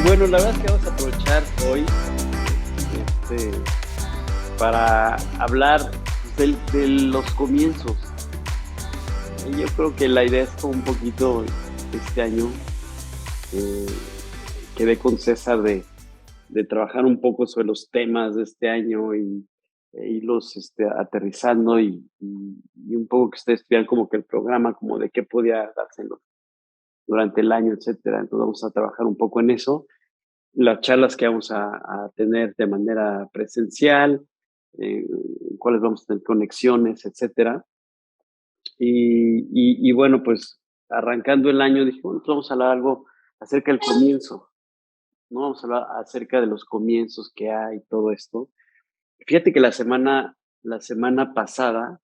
bueno, la verdad es que vamos a aprovechar hoy este, para hablar de los comienzos. Yo creo que la idea es como un poquito este año, eh, quedé con César de trabajar un poco sobre los temas de este año e irlos aterrizando y un poco que ustedes vean como que el programa, como de qué podía darse durante el año, etcétera. Entonces vamos a trabajar un poco en eso. Las charlas que vamos a tener de manera presencial, cuáles vamos a tener conexiones, etcétera. Y bueno, pues arrancando el año dije, bueno, pues vamos a hablar algo acerca del comienzo, ¿no? Vamos a hablar acerca de los comienzos que hay, todo esto. Fíjate que la semana pasada,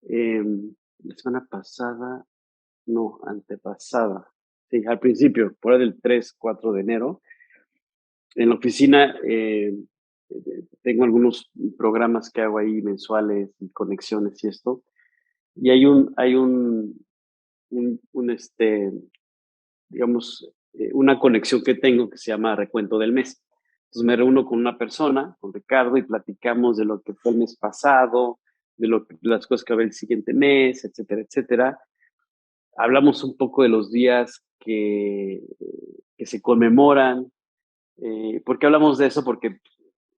la semana pasada, no, antepasada, sí, al principio, por ahí del 3 4 de enero, en la oficina tengo algunos programas que hago ahí mensuales y conexiones y esto. Y hay digamos, una conexión que tengo que se llama recuento del mes. Entonces me reúno con una persona, con Ricardo, y platicamos de lo que fue el mes pasado, las cosas que va a haber el siguiente mes, etcétera, etcétera. Hablamos un poco de los días que se conmemoran. ¿Por qué hablamos de eso? Porque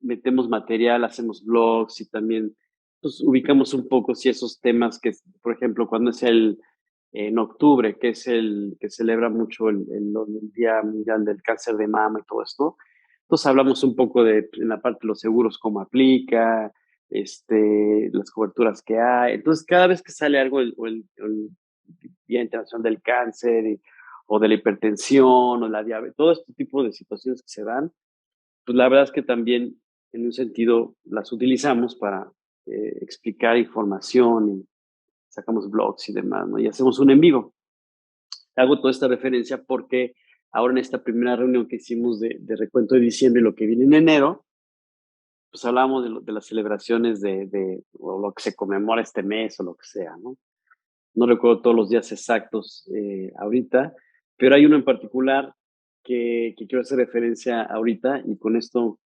metemos material, hacemos blogs y también pues, ubicamos un poco si esos temas que, por ejemplo, cuando es en octubre, que es el que celebra mucho el Día Mundial del Cáncer de Mama y todo esto, entonces hablamos un poco de en la parte de los seguros, cómo aplica, las coberturas que hay. Entonces, cada vez que sale algo, el Día Internacional del Cáncer o de la hipertensión o la diabetes, todo este tipo de situaciones que se dan, pues la verdad es que también en un sentido las utilizamos para explicar información y sacamos blogs y demás, ¿no? Y hacemos un en vivo. Hago toda esta referencia porque ahora en esta primera reunión que hicimos de recuento de diciembre y lo que viene en enero, pues hablamos de las celebraciones o lo que se conmemora este mes o lo que sea, ¿no? No recuerdo todos los días exactos ahorita, pero hay uno en particular que quiero hacer referencia ahorita y con esto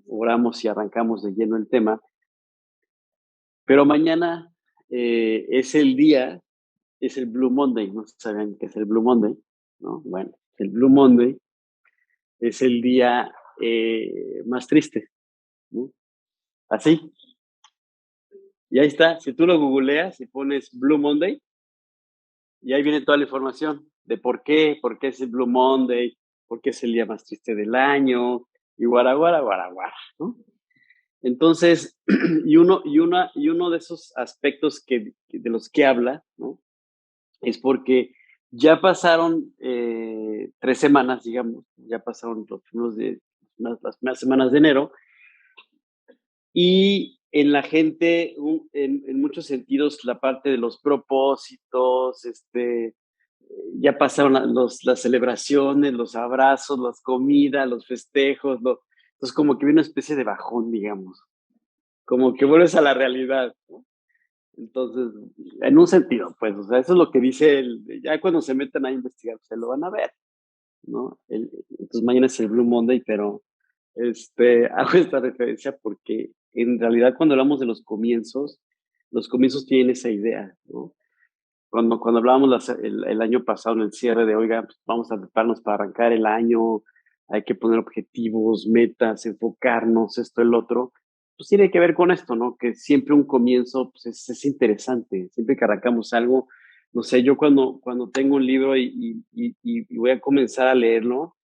oramos y arrancamos de lleno el tema. Pero mañana es el Blue Monday, no sé si saben qué es el Blue Monday, ¿no? Bueno, el Blue Monday es el día más triste, ¿no? Así, y ahí está, si tú lo googleas y pones Blue Monday, y ahí viene toda la información de por qué es el Blue Monday, por qué es el día más triste del año, y guara, guara, guara, guara, ¿no? Entonces, y uno de esos aspectos de los que habla, ¿no? Es porque ya pasaron 3 semanas, digamos, ya pasaron los primeros las primeras semanas de enero, y en la gente, en muchos sentidos, la parte de los propósitos, ya pasaron las celebraciones, los abrazos, las comidas, los festejos, entonces como que viene una especie de bajón, digamos, como que vuelves a la realidad, ¿no? Entonces, en un sentido, pues, o sea, eso es lo que dice ya cuando se meten a investigar, pues, se lo van a ver, ¿no? Entonces mañana es el Blue Monday, pero hago esta referencia porque en realidad cuando hablamos de los comienzos tienen esa idea, ¿no? Cuando hablábamos el año pasado en el cierre de, oiga, pues vamos a prepararnos para arrancar el año, hay que poner objetivos, metas, enfocarnos, esto, el otro, pues tiene que ver con esto, ¿no? Que siempre un comienzo pues es interesante, siempre que arrancamos algo, no sé, yo cuando tengo un libro y voy a comenzar a leerlo,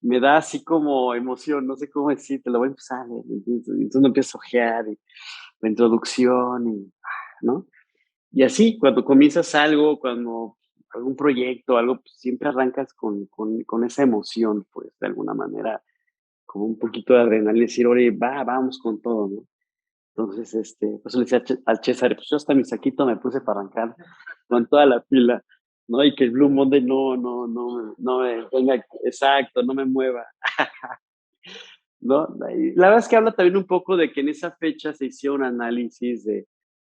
me da así como emoción, no sé cómo decir, te lo voy a empezar a leer, entonces no empiezo a ojear, y la introducción, ¿no? Y así, cuando comienzas algo, cuando algún proyecto, algo, pues siempre arrancas con esa emoción, pues, de alguna manera, como un poquito de adrenalina, decir: "Oye, vamos con todo", ¿no? Entonces, pues, le decía al César, pues, yo hasta mi saquito me puse para arrancar con toda la pila, ¿no? Y que el Blue Monday no me venga exacto, no me mueva, ¿no? Y la verdad es que habla también un poco de que en esa fecha se hicieron análisis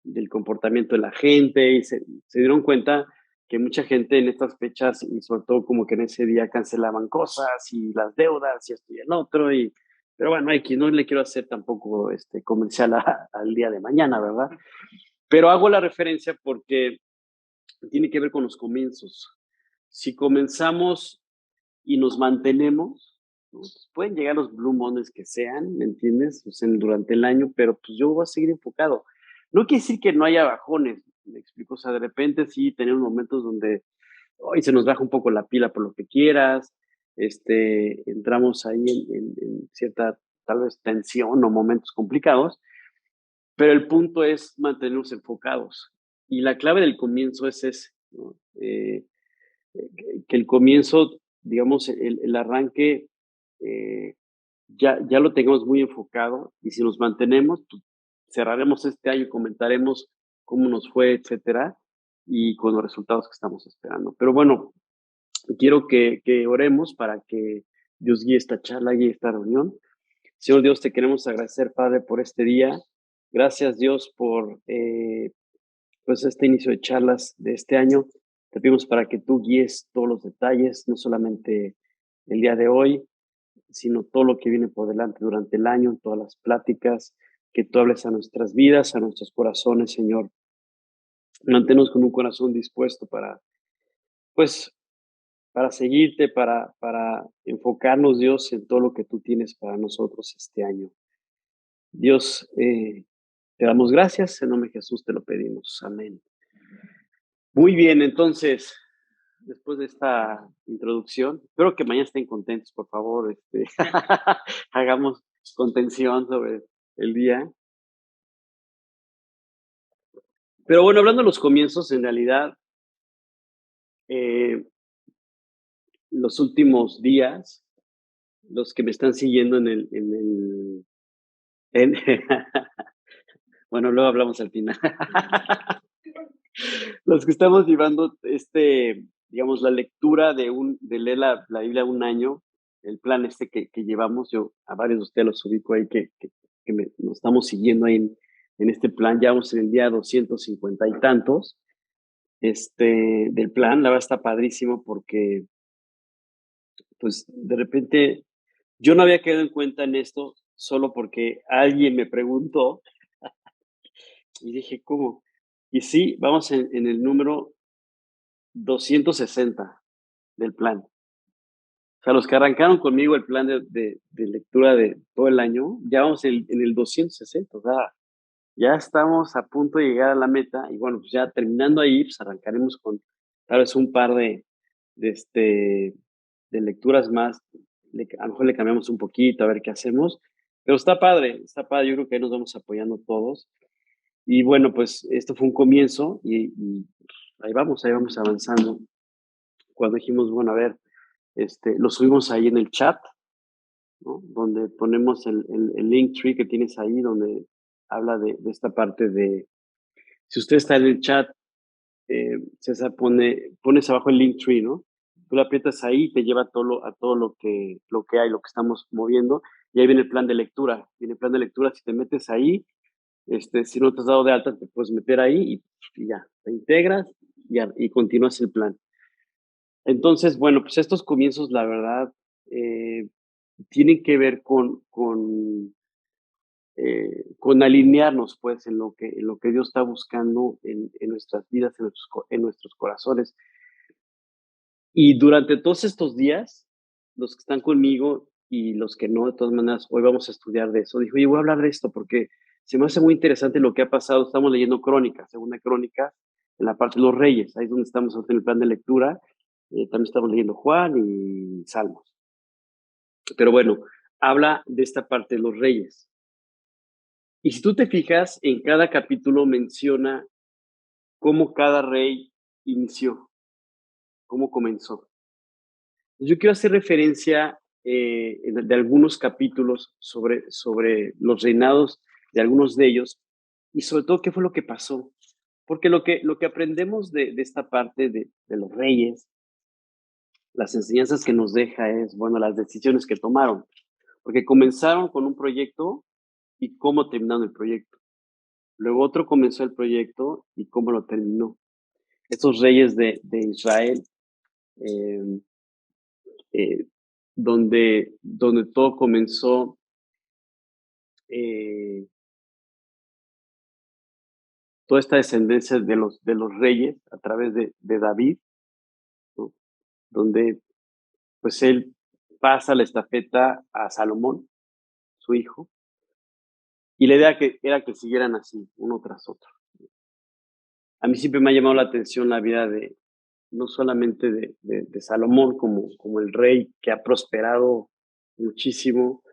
del comportamiento de la gente y se dieron cuenta que mucha gente en estas fechas, y sobre todo como que en ese día cancelaban cosas y las deudas y esto y el otro, pero bueno, hay que no le quiero hacer tampoco comercial al día de mañana, ¿verdad? Pero hago la referencia porque tiene que ver con los comienzos. Si comenzamos y nos mantenemos, ¿no? Pues pueden llegar los Blue Mondays que sean, ¿me entiendes? O sea, durante el año, pero pues yo voy a seguir enfocado. No quiere decir que no haya bajones, me explico, o sea, de repente sí tenemos momentos donde hoy se nos baja un poco la pila por lo que quieras, entramos ahí en cierta tal vez tensión o momentos complicados, pero el punto es mantenernos enfocados. Y la clave del comienzo es ese, ¿no? Que el comienzo, digamos, el arranque, eh, ya lo tengamos muy enfocado y si nos mantenemos, pues, cerraremos este año y comentaremos cómo nos fue, etcétera, y con los resultados que estamos esperando. Pero bueno, quiero que oremos para que Dios guíe esta charla, guíe esta reunión. Señor Dios, te queremos agradecer, Padre, por este día. Gracias, Dios, por pues este inicio de charlas de este año. Te pedimos para que tú guíes todos los detalles, no solamente el día de hoy, sino todo lo que viene por delante durante el año, todas las pláticas, que tú hables a nuestras vidas, a nuestros corazones, Señor. Manténnos con un corazón dispuesto pues, para seguirte, para enfocarnos, Dios, en todo lo que tú tienes para nosotros este año. Dios, te damos gracias, en nombre de Jesús te lo pedimos. Amén. Muy bien, entonces, después de esta introducción, espero que mañana estén contentos, por favor, hagamos contención sobre el día. Pero bueno, hablando de los comienzos, en realidad, eh, los últimos días, los que me están siguiendo en bueno, luego hablamos al final. Los que estamos llevando digamos, la lectura de leer la Biblia un año, el plan que llevamos, yo a varios de ustedes los ubico ahí nos estamos siguiendo ahí en este plan, ya vamos en el día 250 y tantos, del plan, la verdad está padrísimo porque, pues, de repente, yo no había quedado en cuenta en esto solo porque alguien me preguntó y dije, ¿cómo? Y sí, vamos en el número 260 del plan. O sea, los que arrancaron conmigo el plan de lectura de todo el año, ya vamos en el 260, o sea, ya estamos a punto de llegar a la meta y bueno, pues ya terminando ahí, pues arrancaremos con tal vez un par de, este, de lecturas más, a lo mejor le cambiamos un poquito, a ver qué hacemos, pero está padre, yo creo que ahí nos vamos apoyando todos. Y bueno, pues esto fue un comienzo y ahí vamos avanzando. Cuando dijimos, bueno, a ver, lo subimos ahí en el chat, ¿no? Donde ponemos el link tree que tienes ahí, donde habla de esta parte de, si usted está en el chat, César pones abajo el link tree, ¿no? Tú lo aprietas ahí y te lleva a todo lo que hay, lo que estamos moviendo, y ahí viene el plan de lectura. Viene el plan de lectura, si te metes ahí, si no te has dado de alta, te puedes meter ahí y ya, te integras y continúas el plan. Entonces, bueno, pues estos comienzos, la verdad, eh, tienen que ver con alinearnos, pues, en lo que Dios está buscando en nuestras vidas, en nuestros corazones. Y durante todos estos días, los que están conmigo y los que no, de todas maneras, hoy vamos a estudiar de eso. Dijo, oye, voy a hablar de esto porque se me hace muy interesante lo que ha pasado. Estamos leyendo Crónicas, segunda Crónica, en la parte de los reyes. Ahí es donde estamos en el plan de lectura. También estamos leyendo Juan y Salmos. Pero bueno, habla de esta parte de los reyes. Y si tú te fijas, en cada capítulo menciona cómo cada rey inició, cómo comenzó. Yo quiero hacer referencia de algunos capítulos sobre los reinados de algunos de ellos y sobre todo qué fue lo que pasó. Porque lo que aprendemos de esta parte de los reyes, las enseñanzas que nos deja es, bueno, las decisiones que tomaron. Porque comenzaron con un proyecto y cómo terminaron el proyecto. Luego otro comenzó el proyecto y cómo lo terminó. estos reyes de Israel, eh, eh, donde todo comenzó, eh, toda esta descendencia de los reyes a través de David, ¿no? Donde pues él pasa la estafeta a Salomón, su hijo, y la idea era que siguieran así, uno tras otro. A mí siempre me ha llamado la atención la vida de, no solamente de Salomón como el rey que ha prosperado muchísimo,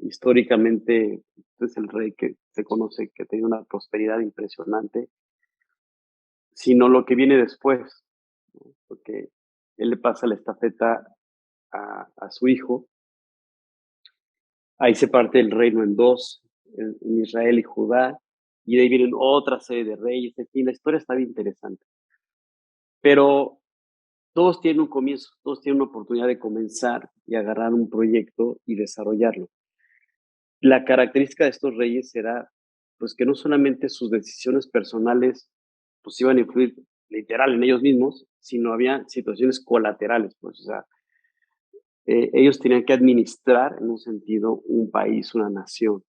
históricamente es el rey que se conoce que ha tenido una prosperidad impresionante, sino lo que viene después, ¿no? Porque él le pasa la estafeta a su hijo, ahí se parte el reino en dos, en Israel y Judá, y de ahí vienen otra serie de reyes, en fin, la historia está bien interesante. Pero todos tienen un comienzo, todos tienen una oportunidad de comenzar y agarrar un proyecto y desarrollarlo. La característica de estos reyes era, pues, que no solamente sus decisiones personales, pues, iban a influir literal en ellos mismos, sino había situaciones colaterales, pues, o sea, ellos tenían que administrar, en un sentido, un país, una nación,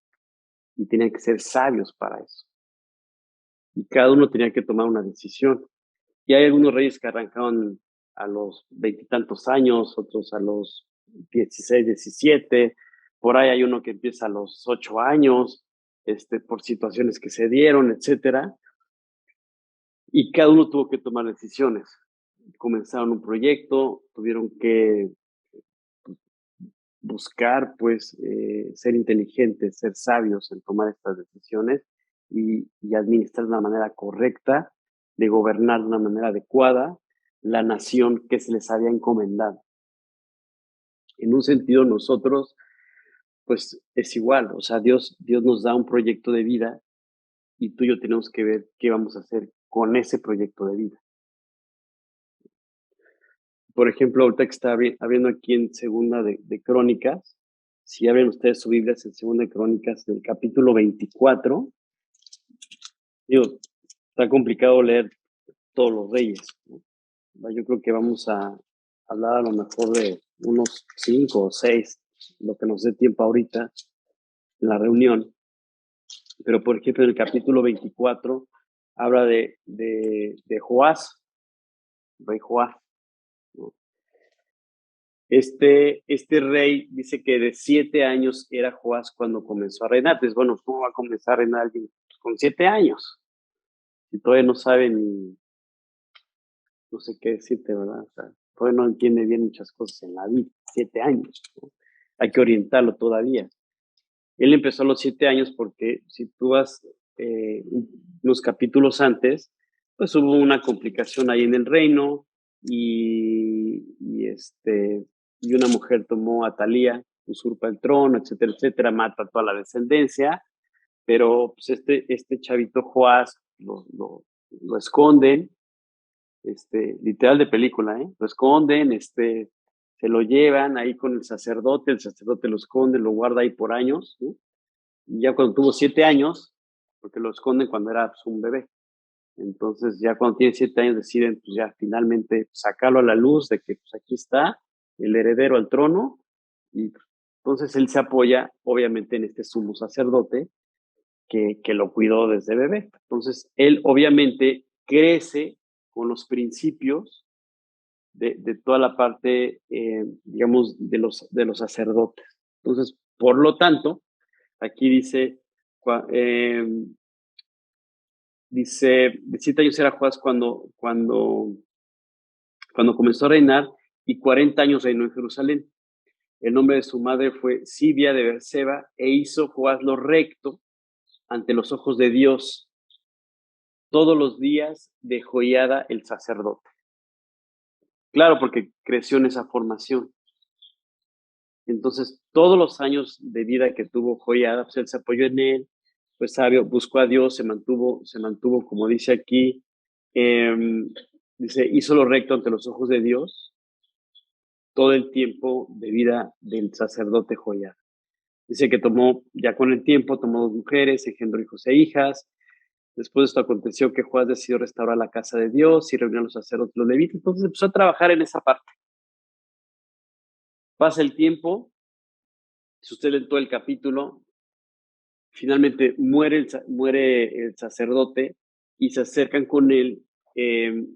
y tenían que ser sabios para eso. Y cada uno tenía que tomar una decisión. Y hay algunos reyes que arrancaban a los veintitantos años, otros a los 16, 17. Por ahí hay uno que empieza a los 8 años, por situaciones que se dieron, etcétera. Y cada uno tuvo que tomar decisiones. Comenzaron un proyecto, tuvieron que buscar, pues, ser inteligentes, ser sabios en tomar estas decisiones y administrar de una manera correcta, de gobernar de una manera adecuada la nación que se les había encomendado. En un sentido, nosotros, pues, es igual, o sea, Dios nos da un proyecto de vida y tú y yo tenemos que ver qué vamos a hacer con ese proyecto de vida. Por ejemplo, ahorita que está abriendo aquí en Segunda de Crónicas, si abren ustedes su Biblia en Segunda de Crónicas, del capítulo 24, digo, está complicado leer todos los reyes, ¿no? Yo creo que vamos a hablar a lo mejor de unos 5 o 6, lo que nos dé tiempo ahorita en la reunión. Pero, por ejemplo, en el capítulo 24 habla de Joás, rey Joás, ¿no? Este rey dice que de 7 años era Joás cuando comenzó a reinar. Pues bueno, ¿cómo va a comenzar a reinar alguien con 7 años? Si todavía no sabe ni, no sé qué decirte, ¿verdad? O sea, todavía no entiende bien muchas cosas en la vida. 7 años, ¿no? Hay que orientarlo todavía. Él empezó a los 7 años porque si tú vas unos capítulos antes, pues hubo una complicación ahí en el reino y una mujer tomó a Talía, usurpa el trono, etcétera, etcétera, mata a toda la descendencia, pero pues este chavito Joás lo esconden, literal de película, ¿eh? Lo esconden, se lo llevan ahí con el sacerdote lo esconde, lo guarda ahí por años, ¿no? Y ya cuando tuvo 7 años, porque lo esconden cuando era pues, un bebé. Entonces, ya cuando tiene 7 años, deciden pues, ya finalmente sacarlo a la luz de que pues, aquí está el heredero al trono. Y entonces él se apoya, obviamente, en este sumo sacerdote que lo cuidó desde bebé. Entonces, él obviamente crece con los principios de toda la parte, digamos, de los sacerdotes. Entonces, por lo tanto, aquí dice, de 7 años era Joás cuando comenzó a reinar y 40 años reinó en Jerusalén. El nombre de su madre fue Sibia de Berseba e hizo Joás lo recto ante los ojos de Dios todos los días de Joiada el sacerdote. Claro, porque creció en esa formación. Entonces, todos los años de vida que tuvo Joiada, pues él se apoyó en él, pues sabio, buscó a Dios, se mantuvo, como dice aquí, dice, hizo lo recto ante los ojos de Dios todo el tiempo de vida del sacerdote Joiada. Dice que ya con el tiempo, tomó 2 mujeres, engendró hijos e hijas, Después de esto aconteció que Joás decidió restaurar la casa de Dios y reunió a los sacerdotes, los levitas. Entonces empezó a trabajar en esa parte. Pasa el tiempo, si usted lee todo el capítulo, finalmente muere el sacerdote y se acercan con él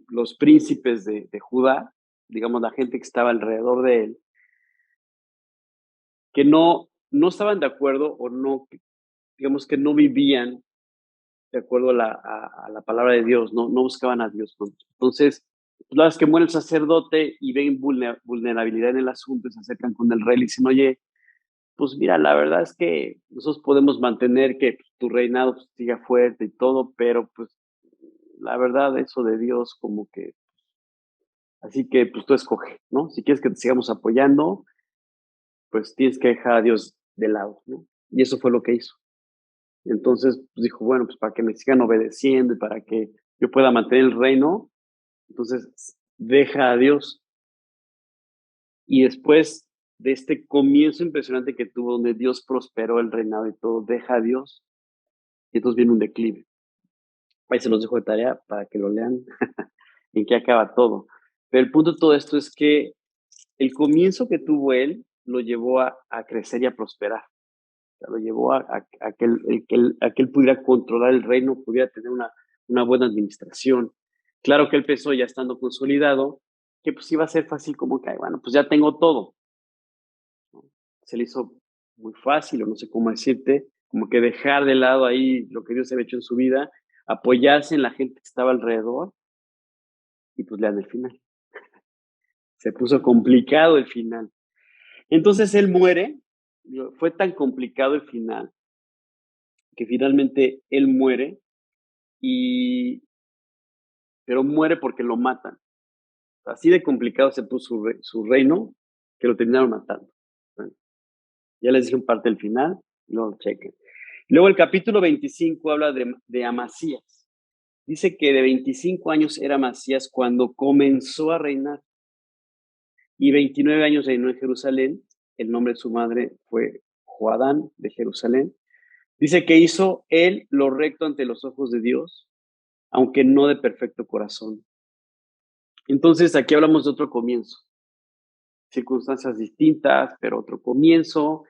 los príncipes de Judá, digamos la gente que estaba alrededor de él, que no estaban de acuerdo o no, digamos que no vivían de acuerdo a la palabra de Dios, no buscaban a Dios. ¿No? Entonces, pues, la vez que muere el sacerdote y ven vulnerabilidad en el asunto, se acercan con el rey y dicen, oye, pues mira, la verdad es que nosotros podemos mantener que tu reinado pues, siga fuerte y todo, pero pues la verdad eso de Dios como que, así que pues tú escoge, ¿no? Si quieres que te sigamos apoyando, pues tienes que dejar a Dios de lado, ¿no? Y eso fue lo que hizo. Entonces pues, dijo, bueno, pues para que me sigan obedeciendo y para que yo pueda mantener el reino, entonces deja a Dios. Y después de este comienzo impresionante que tuvo, donde Dios prosperó el reinado y todo, deja a Dios y entonces viene un declive. Ahí se los dejo de tarea para que lo lean en qué acaba todo. Pero el punto de todo esto es que el comienzo que tuvo él lo llevó a crecer y a prosperar. O sea, lo llevó a que él pudiera controlar el reino, pudiera tener una buena administración. Claro que él pensó ya estando consolidado, que pues iba a ser fácil como que, bueno, pues ya tengo todo. ¿No? Se le hizo muy fácil, o no sé cómo decirte, como que dejar de lado ahí lo que Dios había hecho en su vida, apoyarse en la gente que estaba alrededor y pues lean el final. Se puso complicado el final. Entonces él muere, fue tan complicado el final que finalmente él muere y pero muere porque lo matan. Así de complicado se puso su reino que lo terminaron matando. Bueno, ya les dije un parte del final, no lo chequen. Luego el capítulo 25 habla de Amasías. Dice que de 25 años era Amasías cuando comenzó a reinar y 29 años reinó en Jerusalén. El nombre de su madre fue Joadán de Jerusalén. Dice que hizo él lo recto ante los ojos de Dios, aunque no de perfecto corazón. Entonces aquí hablamos de otro comienzo, circunstancias distintas, pero otro comienzo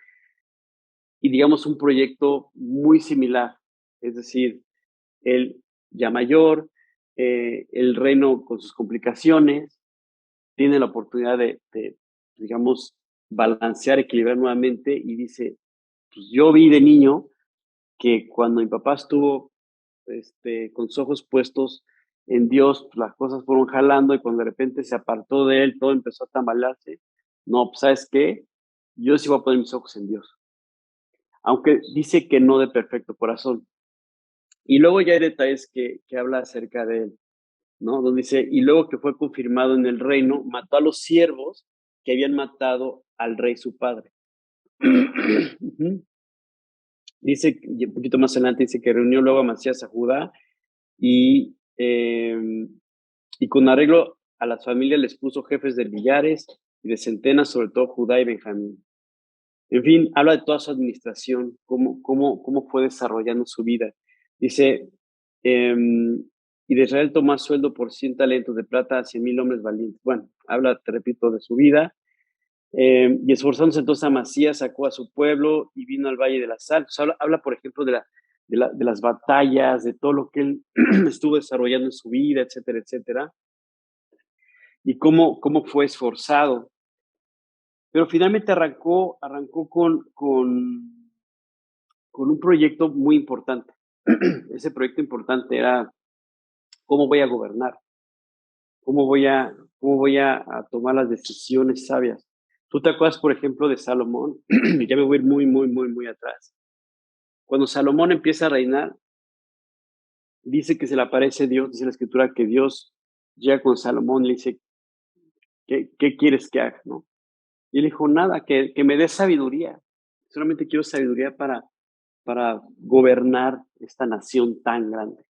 y digamos un proyecto muy similar, es decir, él ya mayor, el reino con sus complicaciones, tiene la oportunidad digamos, balancear, equilibrar nuevamente y dice, pues yo vi de niño que cuando mi papá estuvo con sus ojos puestos en Dios, pues las cosas fueron jalando y cuando de repente se apartó de él, todo empezó a tambalearse. No, pues ¿sabes qué? Yo sí voy a poner mis ojos en Dios. Aunque dice que no de perfecto corazón. Y luego ya hay detalles que habla acerca de él, ¿no? Donde dice, y luego que fue confirmado en el reino, mató a los siervos que habían matado al rey su padre. Dice, y un poquito más adelante, dice que reunió luego a Macías a Judá y, y con arreglo a las familias les puso jefes de millares y de centenas, sobre todo Judá y Benjamín. En fin, habla de toda su administración, cómo fue desarrollando su vida. Dice, y de Israel tomó sueldo por 100 talentos de plata a 100,000 hombres valientes. Bueno, habla, te repito, de su vida. Y esforzándose entonces Amasías sacó a su pueblo y vino al Valle de la Sal. Pues habla, por ejemplo, de las batallas, de todo lo que él estuvo desarrollando en su vida, etcétera, etcétera, y cómo fue esforzado. Pero finalmente arrancó con un proyecto muy importante. Ese proyecto importante era cómo voy a gobernar, cómo voy a tomar las decisiones sabias. ¿Tú te acuerdas, por ejemplo, de Salomón? Ya me voy a ir muy, muy, muy, muy atrás. Cuando Salomón empieza a reinar, dice que se le aparece Dios, dice la escritura que Dios llega con Salomón y le dice, ¿qué quieres que haga? ¿No? Y él dijo, nada, que me dé sabiduría. Solamente quiero sabiduría para gobernar esta nación tan grande.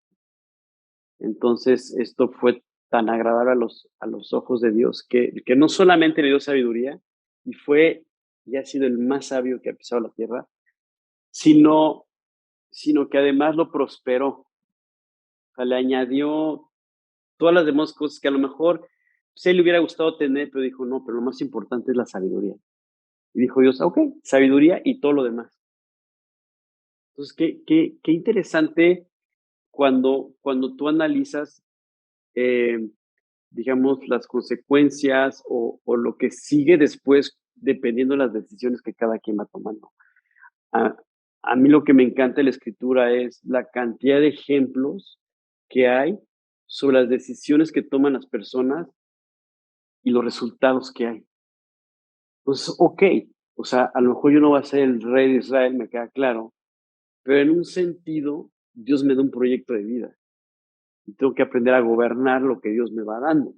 Entonces, esto fue tan agradable a los ojos de Dios que no solamente le dio sabiduría y fue y ha sido el más sabio que ha pisado la tierra, sino que además lo prosperó. O sea, le añadió todas las demás cosas que a lo mejor pues, a él le hubiera gustado tener, pero dijo, no, pero lo más importante es la sabiduría. Y dijo Dios, ok, sabiduría y todo lo demás. Entonces, qué interesante cuando tú analizas, eh, digamos, las consecuencias o lo que sigue después, dependiendo de las decisiones que cada quien va tomando. A, a mí lo que me encanta de la escritura es la cantidad de ejemplos que hay sobre las decisiones que toman las personas y los resultados que hay. Entonces, ok, o sea, a lo mejor yo no voy a ser el rey de Israel, me queda claro, pero en un sentido, Dios me da un proyecto de vida y tengo que aprender a gobernar lo que Dios me va dando.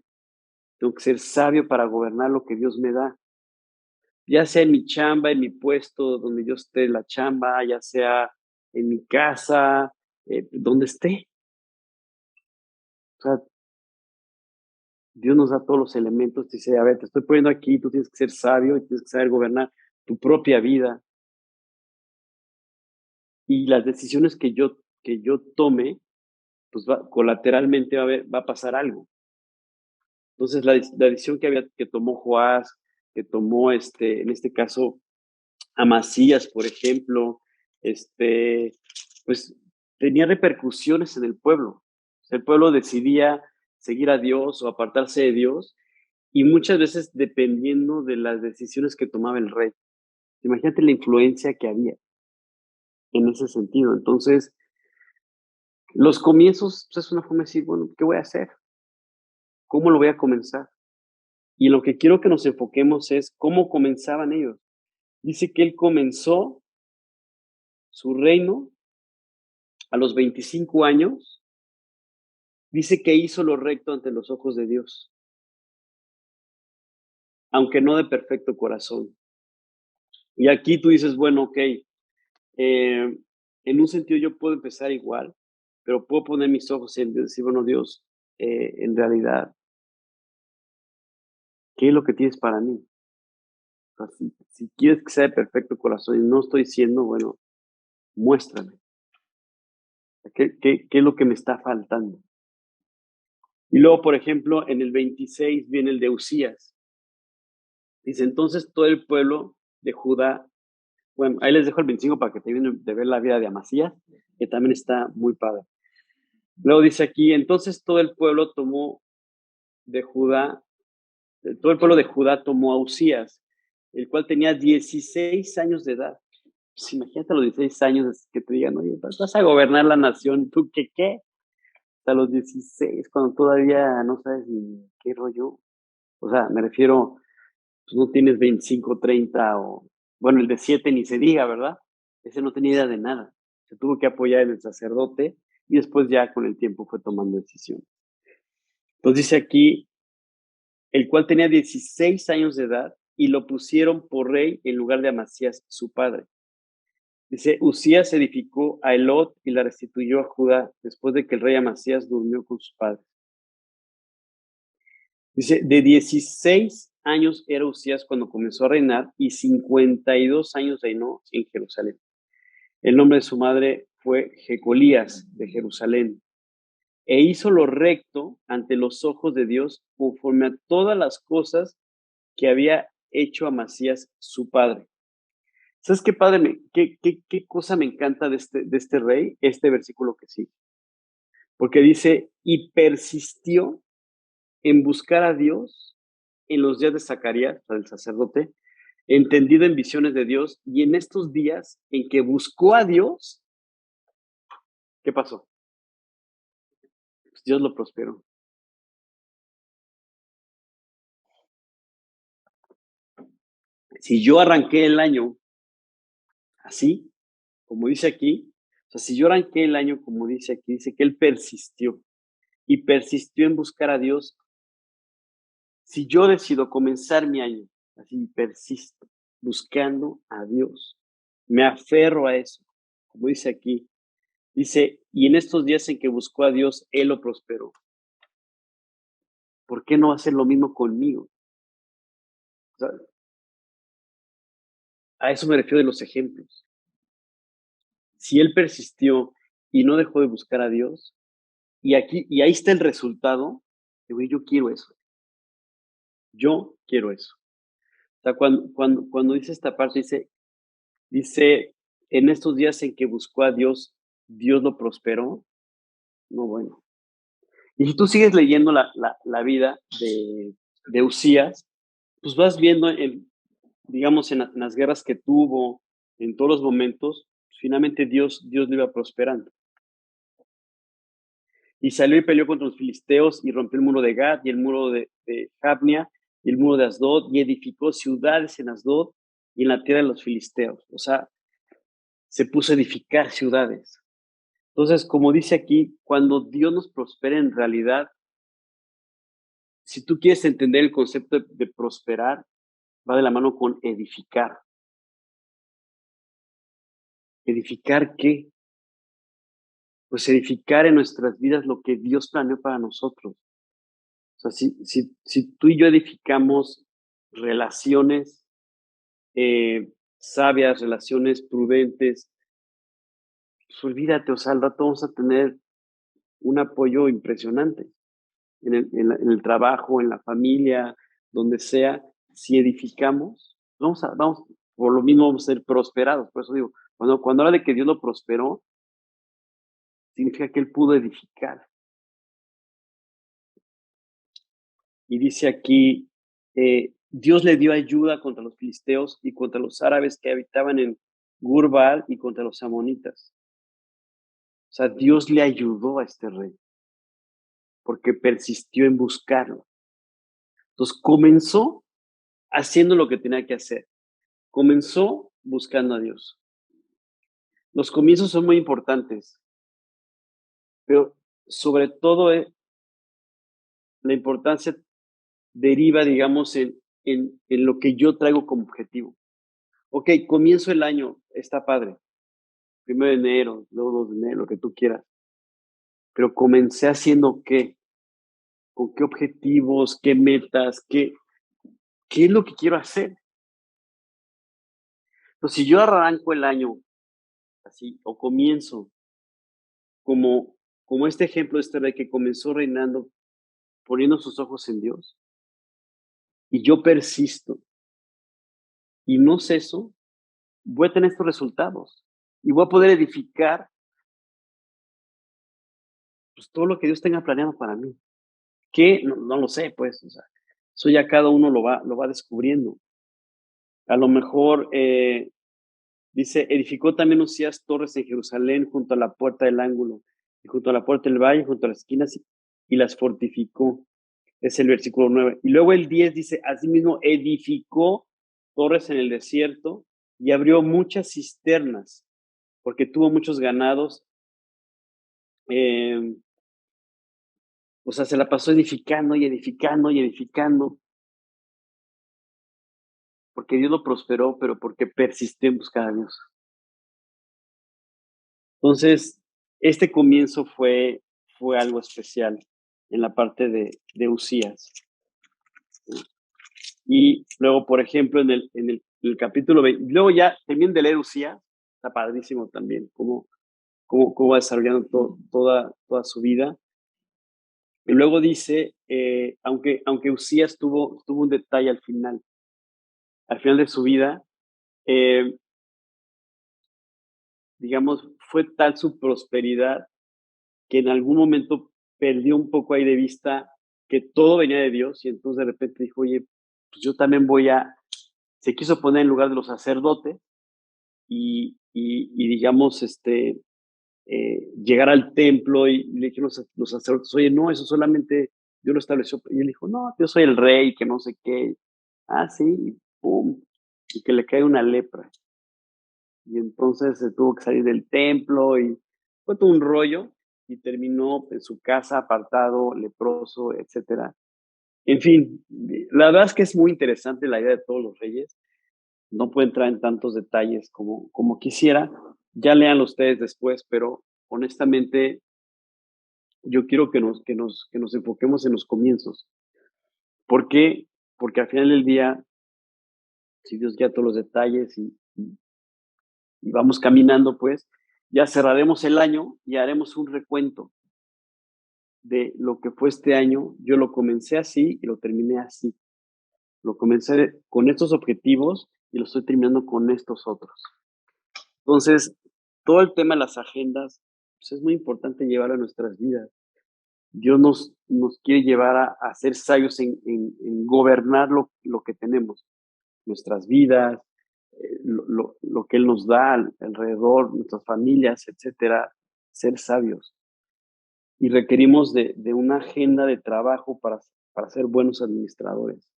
Tengo que ser sabio para gobernar lo que Dios me da, ya sea en mi chamba, en mi puesto, donde yo esté en la chamba, ya sea en mi casa, donde esté. O sea, Dios nos da todos los elementos, dice, a ver, te estoy poniendo aquí, tú tienes que ser sabio y tienes que saber gobernar tu propia vida y las decisiones que yo tome, pues colateralmente va a pasar algo. Entonces, la decisión que tomó Joás, que tomó, en este caso, Amasías, por ejemplo, pues tenía repercusiones en el pueblo. O sea, el pueblo decidía seguir a Dios o apartarse de Dios y muchas veces dependiendo de las decisiones que tomaba el rey. Imagínate la influencia que había en ese sentido. Entonces, los comienzos pues, es una forma de decir, bueno, ¿qué voy a hacer? ¿Cómo lo voy a comenzar? Y lo que quiero que nos enfoquemos es cómo comenzaban ellos. Dice que él comenzó su reino a los 25 años. Dice que hizo lo recto ante los ojos de Dios, aunque no de perfecto corazón. Y aquí tú dices, bueno, ok, en un sentido yo puedo empezar igual, pero puedo poner mis ojos en decir, bueno, Dios, en realidad, ¿qué es lo que tienes para mí? O sea, si quieres que sea de perfecto corazón y no estoy siendo, bueno, muéstrame. ¿Qué es lo que me está faltando? Y luego, por ejemplo, en el 26 viene el de Usías. Dice, entonces todo el pueblo de Judá, bueno, ahí les dejo el 25 para que terminen de ver la vida de Amasías, que también está muy padre. Luego dice aquí, entonces todo el pueblo tomó de Judá, todo el pueblo de Judá tomó a Usías, el cual tenía 16 años de edad. Pues imagínate a los 16 años que te digan, oye, vas a gobernar la nación, ¿tú qué? Hasta los 16, cuando todavía no sabes ni qué rollo. O sea, me refiero, pues no tienes 25, 30 o, bueno, el de 7 ni se diga, ¿verdad? Ese no tenía idea de nada. Se tuvo que apoyar en el sacerdote y después ya con el tiempo fue tomando decisiones. Entonces dice aquí, el cual tenía 16 años de edad y lo pusieron por rey en lugar de Amasías, su padre. Dice, Usías edificó a Elot y la restituyó a Judá después de que el rey Amasías durmió con sus padres. Dice, de 16 años era Usías cuando comenzó a reinar y 52 años reinó en Jerusalén. El nombre de su madre fue Jecolías de Jerusalén. E hizo lo recto ante los ojos de Dios conforme a todas las cosas que había hecho Amasías su padre. ¿Sabes qué padre? ¿Qué cosa me encanta de este rey? Este versículo que sí. Porque dice, y persistió en buscar a Dios en los días de Zacarías, el sacerdote, entendido en visiones de Dios, y en estos días en que buscó a Dios, ¿qué pasó? Pues Dios lo prosperó. Si yo arranqué el año así, como dice aquí, o sea, si yo arranqué el año como dice aquí, dice que él persistió y persistió en buscar a Dios. Si yo decido comenzar mi año así, persisto, buscando a Dios, me aferro a eso, como dice aquí, dice, y en estos días en que buscó a Dios, Él lo prosperó. ¿Por qué no hacer lo mismo conmigo? O sea, a eso me refiero de los ejemplos. Si Él persistió y no dejó de buscar a Dios, y ahí está el resultado, y güey, yo quiero eso. O sea, cuando dice esta parte, dice, en estos días en que buscó a Dios, Dios lo prosperó. No, bueno. Y si tú sigues leyendo la vida de Usías, pues vas viendo, digamos, en las guerras que tuvo, en todos los momentos, pues finalmente Dios lo iba prosperando. Y salió y peleó contra los filisteos y rompió el muro de Gad y el muro de Jabnia y el muro de Asdod y edificó ciudades en Asdod y en la tierra de los filisteos. O sea, se puso a edificar ciudades. Entonces, como dice aquí, cuando Dios nos prospera en realidad, si tú quieres entender el concepto de prosperar, va de la mano con edificar. ¿Edificar qué? Pues edificar en nuestras vidas lo que Dios planeó para nosotros. O sea, si tú y yo edificamos relaciones sabias, relaciones prudentes, pues olvídate, o sea, al rato vamos a tener un apoyo impresionante en el trabajo, en la familia, donde sea. Si edificamos, vamos, por lo mismo vamos a ser prosperados. Por eso digo, cuando habla de que Dios lo prosperó, significa que Él pudo edificar. Y dice aquí, Dios le dio ayuda contra los filisteos y contra los árabes que habitaban en Gurbal y contra los amonitas. O sea, Dios le ayudó a este rey porque persistió en buscarlo. Entonces comenzó haciendo lo que tenía que hacer. Comenzó buscando a Dios. Los comienzos son muy importantes, pero sobre todo la importancia deriva, digamos, en lo que yo traigo como objetivo. Ok, comienzo el año, está padre. 1 de enero, luego 2 de enero, lo que tú quieras. Pero comencé haciendo qué, con qué objetivos, qué metas, qué es lo que quiero hacer. Entonces, si yo arranco el año así, o comienzo como, como este ejemplo de este rey que comenzó reinando, poniendo sus ojos en Dios, y yo persisto y no ceso, voy a tener estos resultados y voy a poder edificar pues, todo lo que Dios tenga planeado para mí. Que no lo sé, pues, o sea, eso ya cada uno lo va descubriendo. A lo mejor, dice, edificó también Usías torres en Jerusalén junto a la puerta del ángulo y junto a la puerta del valle, junto a las esquinas y las fortificó. Es el versículo 9. Y luego el 10 dice, asimismo edificó torres en el desierto y abrió muchas cisternas porque tuvo muchos ganados. Eh, o sea, se la pasó edificando y edificando y edificando porque Dios lo prosperó, pero porque persistió en buscar a Dios. Entonces, este comienzo fue algo especial en la parte de Usías. Y luego, por ejemplo, en el capítulo 20, luego ya también de leer Usías, está padrísimo también, cómo va desarrollando toda su vida. Y luego dice, aunque Usías tuvo un detalle al final de su vida, eh, digamos, fue tal su prosperidad que en algún momento perdió un poco ahí de vista que todo venía de Dios y entonces de repente dijo, oye, pues yo también se quiso poner en lugar de los sacerdotes y digamos, llegar al templo y le dijeron los sacerdotes, oye, no, eso solamente Dios lo estableció. Y él dijo, no, yo soy el rey, que no sé qué. Ah, sí, y pum, y que le cae una lepra. Y entonces se tuvo que salir del templo y fue todo un rollo y terminó en su casa apartado, leproso, etcétera. En fin, la verdad es que es muy interesante la idea de todos los reyes. No puedo entrar en tantos detalles como quisiera. Ya leanlo ustedes después, pero honestamente yo quiero que nos enfoquemos en los comienzos. ¿Por qué? Porque al final del día, si Dios guía todos los detalles y vamos caminando, pues ya cerraremos el año y haremos un recuento de lo que fue este año, yo lo comencé así y lo terminé así. Lo comencé con estos objetivos y lo estoy terminando con estos otros. Entonces, todo el tema de las agendas, pues, es muy importante llevarlo a nuestras vidas. Dios nos quiere llevar a ser sabios en gobernar lo que tenemos, nuestras vidas, lo que Él nos da alrededor, nuestras familias, etcétera, ser sabios. Y requerimos de una agenda de trabajo para ser buenos administradores.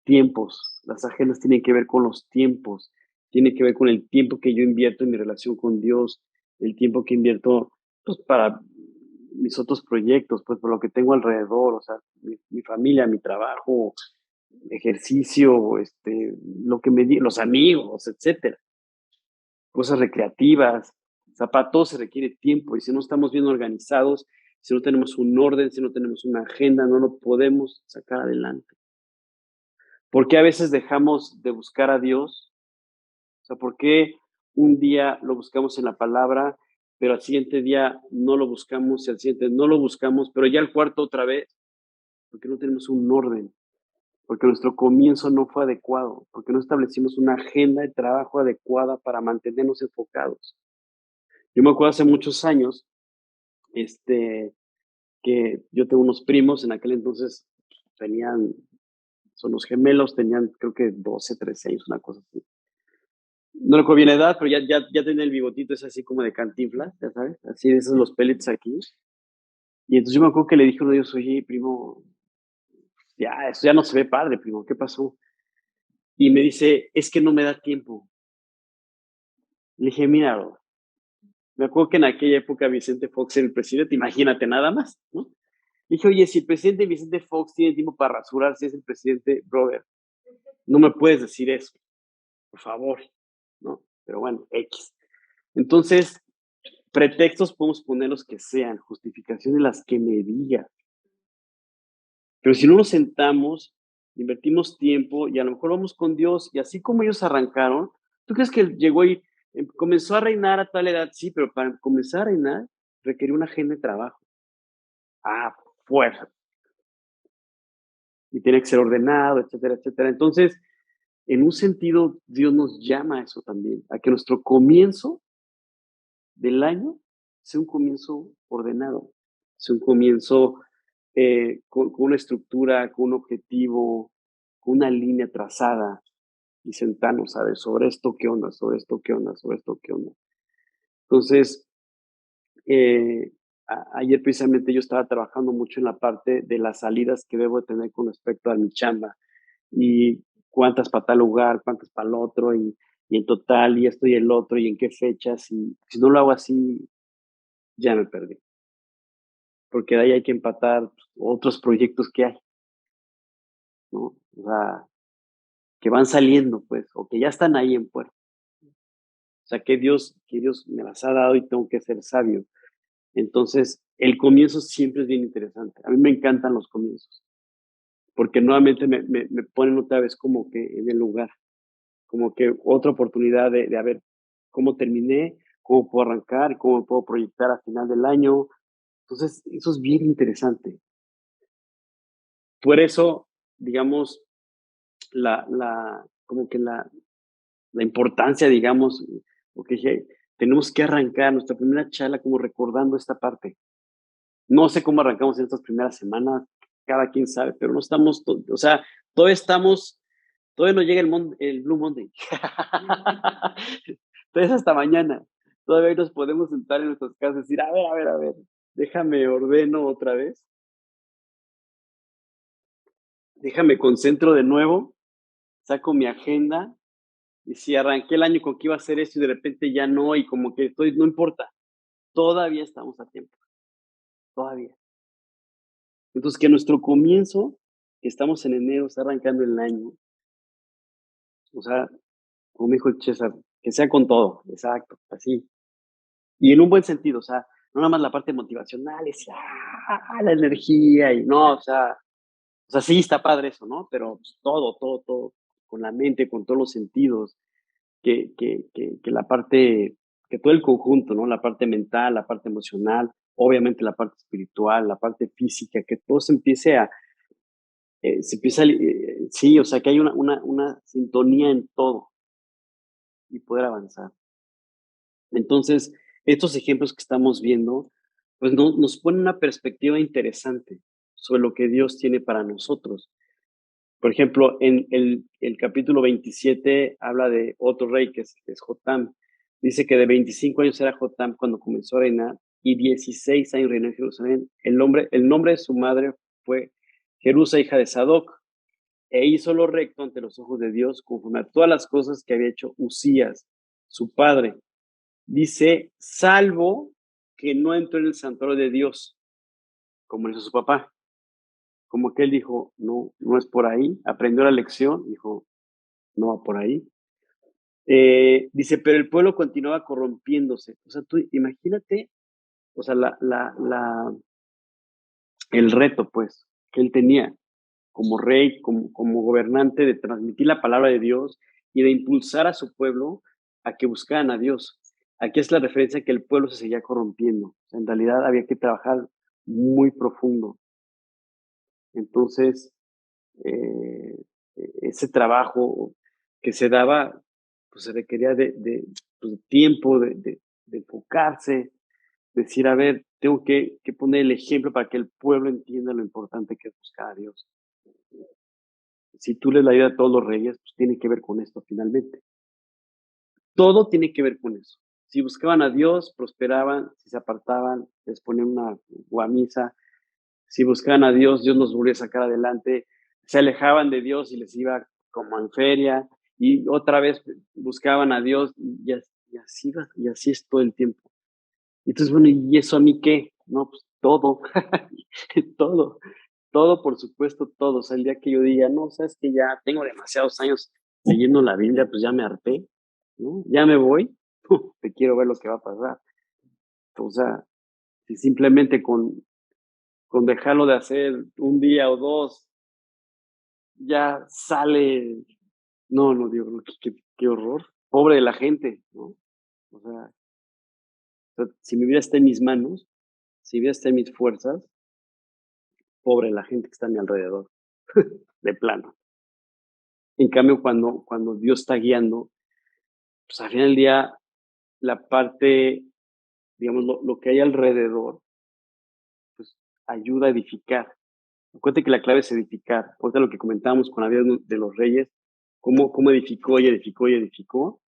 Tiempos, las agendas tienen que ver con los tiempos, tiene que ver con el tiempo que yo invierto en mi relación con Dios, el tiempo que invierto, pues, para mis otros proyectos, pues, por lo que tengo alrededor, o sea, mi familia, mi trabajo, ejercicio, lo que los amigos, etcétera, cosas recreativas, o sea, para todo se requiere tiempo, y si no estamos bien organizados, si no tenemos un orden, si no tenemos una agenda, no lo podemos sacar adelante. ¿Por qué a veces dejamos de buscar a Dios? O sea, ¿por qué un día lo buscamos en la palabra, pero al siguiente día no lo buscamos, y al siguiente no lo buscamos, pero ya al cuarto otra vez? Porque no tenemos un orden, porque nuestro comienzo no fue adecuado, porque no establecimos una agenda de trabajo adecuada para mantenernos enfocados. Yo me acuerdo hace muchos años, este, que yo tengo unos primos, en aquel entonces tenían, son los gemelos, tenían creo que 12, 13 años, una cosa así. No recuerdo bien la edad, pero ya tenía el bigotito ese así como de Cantinflas, ya sabes, así de esos los pellets aquí. Y entonces yo me acuerdo que le dije a uno de ellos: "Oye, primo, ya, eso ya no se ve padre, primo, ¿qué pasó?". Y me dice: "Es que no me da tiempo". Le dije: "Mira, bro, me acuerdo que en aquella época Vicente Fox era el presidente, imagínate nada más, ¿no?". Le dije: "Oye, si el presidente Vicente Fox tiene tiempo para rasurarse, es el presidente, brother, no me puedes decir eso, por favor", ¿no? Pero bueno, X. Entonces, pretextos podemos poner los que sean, justificaciones las que me diga, pero si no nos sentamos, invertimos tiempo y a lo mejor vamos con Dios y así como ellos arrancaron, ¿tú crees que él llegó y comenzó a reinar a tal edad? Sí, pero para comenzar a reinar requirió una agenda de trabajo. Ah, fuerza. Y tiene que ser ordenado, etcétera, etcétera. Entonces, en un sentido, Dios nos llama a eso también, a que nuestro comienzo del año sea un comienzo ordenado, sea un comienzo con una estructura, con un objetivo, con una línea trazada y sentarnos a ver sobre esto qué onda, sobre esto qué onda, sobre esto qué onda. Entonces, ayer precisamente yo estaba trabajando mucho en la parte de las salidas que debo de tener con respecto a mi chamba y cuántas para tal lugar, cuántas para el otro y en total y esto y el otro y en qué fechas y si no lo hago así, ya me perdí, porque de ahí hay que empatar otros proyectos que hay, ¿no? O sea, que van saliendo, pues, o que ya están ahí en puerta. O sea, que Dios me las ha dado y tengo que ser sabio. Entonces, el comienzo siempre es bien interesante. A mí me encantan los comienzos, porque nuevamente me ponen otra vez como que en el lugar, como que otra oportunidad de a ver cómo terminé, cómo puedo arrancar, cómo me puedo proyectar a final del año. Entonces, eso es bien interesante. Por eso, digamos, como que la importancia, digamos, porque dije, tenemos que arrancar nuestra primera charla como recordando esta parte. No sé cómo arrancamos en estas primeras semanas, cada quien sabe, pero no estamos, o sea, todavía estamos, todavía no llega el Blue Monday. Entonces hasta mañana. Todavía nos podemos sentar en nuestras casas y decir, a ver, déjame ordeno otra vez, déjame concentro de nuevo, saco mi agenda y si arranqué el año con que iba a hacer esto y de repente ya no, y como que estoy, no importa, todavía estamos a tiempo, todavía. Entonces, que nuestro comienzo, que estamos en enero, está arrancando el año, o sea, como me dijo el César, que sea con todo, exacto, así. Y en un buen sentido, o sea, no nada más la parte motivacional, es la energía y no, o sea, sí está padre eso, ¿no? Pero pues, todo, todo, todo, con la mente, con todos los sentidos, que la parte, que todo el conjunto, ¿no? La parte mental, la parte emocional, obviamente la parte espiritual, la parte física, que todo se empieza, sí, o sea, que hay una sintonía en todo y poder avanzar. Entonces, estos ejemplos que estamos viendo, pues nos ponen una perspectiva interesante sobre lo que Dios tiene para nosotros. Por ejemplo, en el capítulo 27 habla de otro rey que es Jotam. Dice que de 25 años era Jotam cuando comenzó a reinar y 16 años reinó en Jerusalén. El nombre de su madre fue Jerusa, hija de Sadoc, e hizo lo recto ante los ojos de Dios conforme a todas las cosas que había hecho Usías, su padre. Dice, salvo que no entró en el santuario de Dios, como hizo su papá. Como que él dijo, no, no es por ahí. Aprendió la lección, dijo, no va por ahí. Dice, pero el pueblo continuaba corrompiéndose. O sea, tú imagínate, o sea, el reto, pues, que él tenía como rey, como gobernante, de transmitir la palabra de Dios y de impulsar a su pueblo a que buscaran a Dios. Aquí es la referencia que el pueblo se seguía corrompiendo. O sea, en realidad había que trabajar muy profundo. Entonces, eh, ese trabajo que se daba, pues se requería pues, tiempo, de enfocarse, decir, a ver, tengo que poner el ejemplo para que el pueblo entienda lo importante que es buscar a Dios. Si tú lees la vida de todos los reyes, pues tiene que ver con esto finalmente. Todo tiene que ver con eso. Si buscaban a Dios, prosperaban; si se apartaban, les ponían una guamisa; si buscaban a Dios, Dios los volvía a sacar adelante; se alejaban de Dios y les iba como en feria, y otra vez buscaban a Dios, y así es todo el tiempo. Y entonces, bueno, ¿y eso a mí qué? No, pues todo, todo, todo, por supuesto, todo. O sea, el día que yo diga, no, sabes que ya tengo demasiados años leyendo la Biblia, pues ya me harté, ¿no? Ya me voy, te quiero ver lo que va a pasar. O sea, si simplemente con dejarlo de hacer un día o dos, ya sale, no, no, Dios, qué horror. Pobre de la gente, ¿no? O sea, si mi vida está en mis manos, si mi vida está en mis fuerzas, pobre la gente que está a mi alrededor, de plano. En cambio, cuando Dios está guiando, pues al final del día, la parte, digamos, lo que hay alrededor, pues ayuda a edificar. Acuérdate que la clave es edificar. Ahorita lo que comentábamos con la vida de los reyes, cómo edificó y edificó y edificó,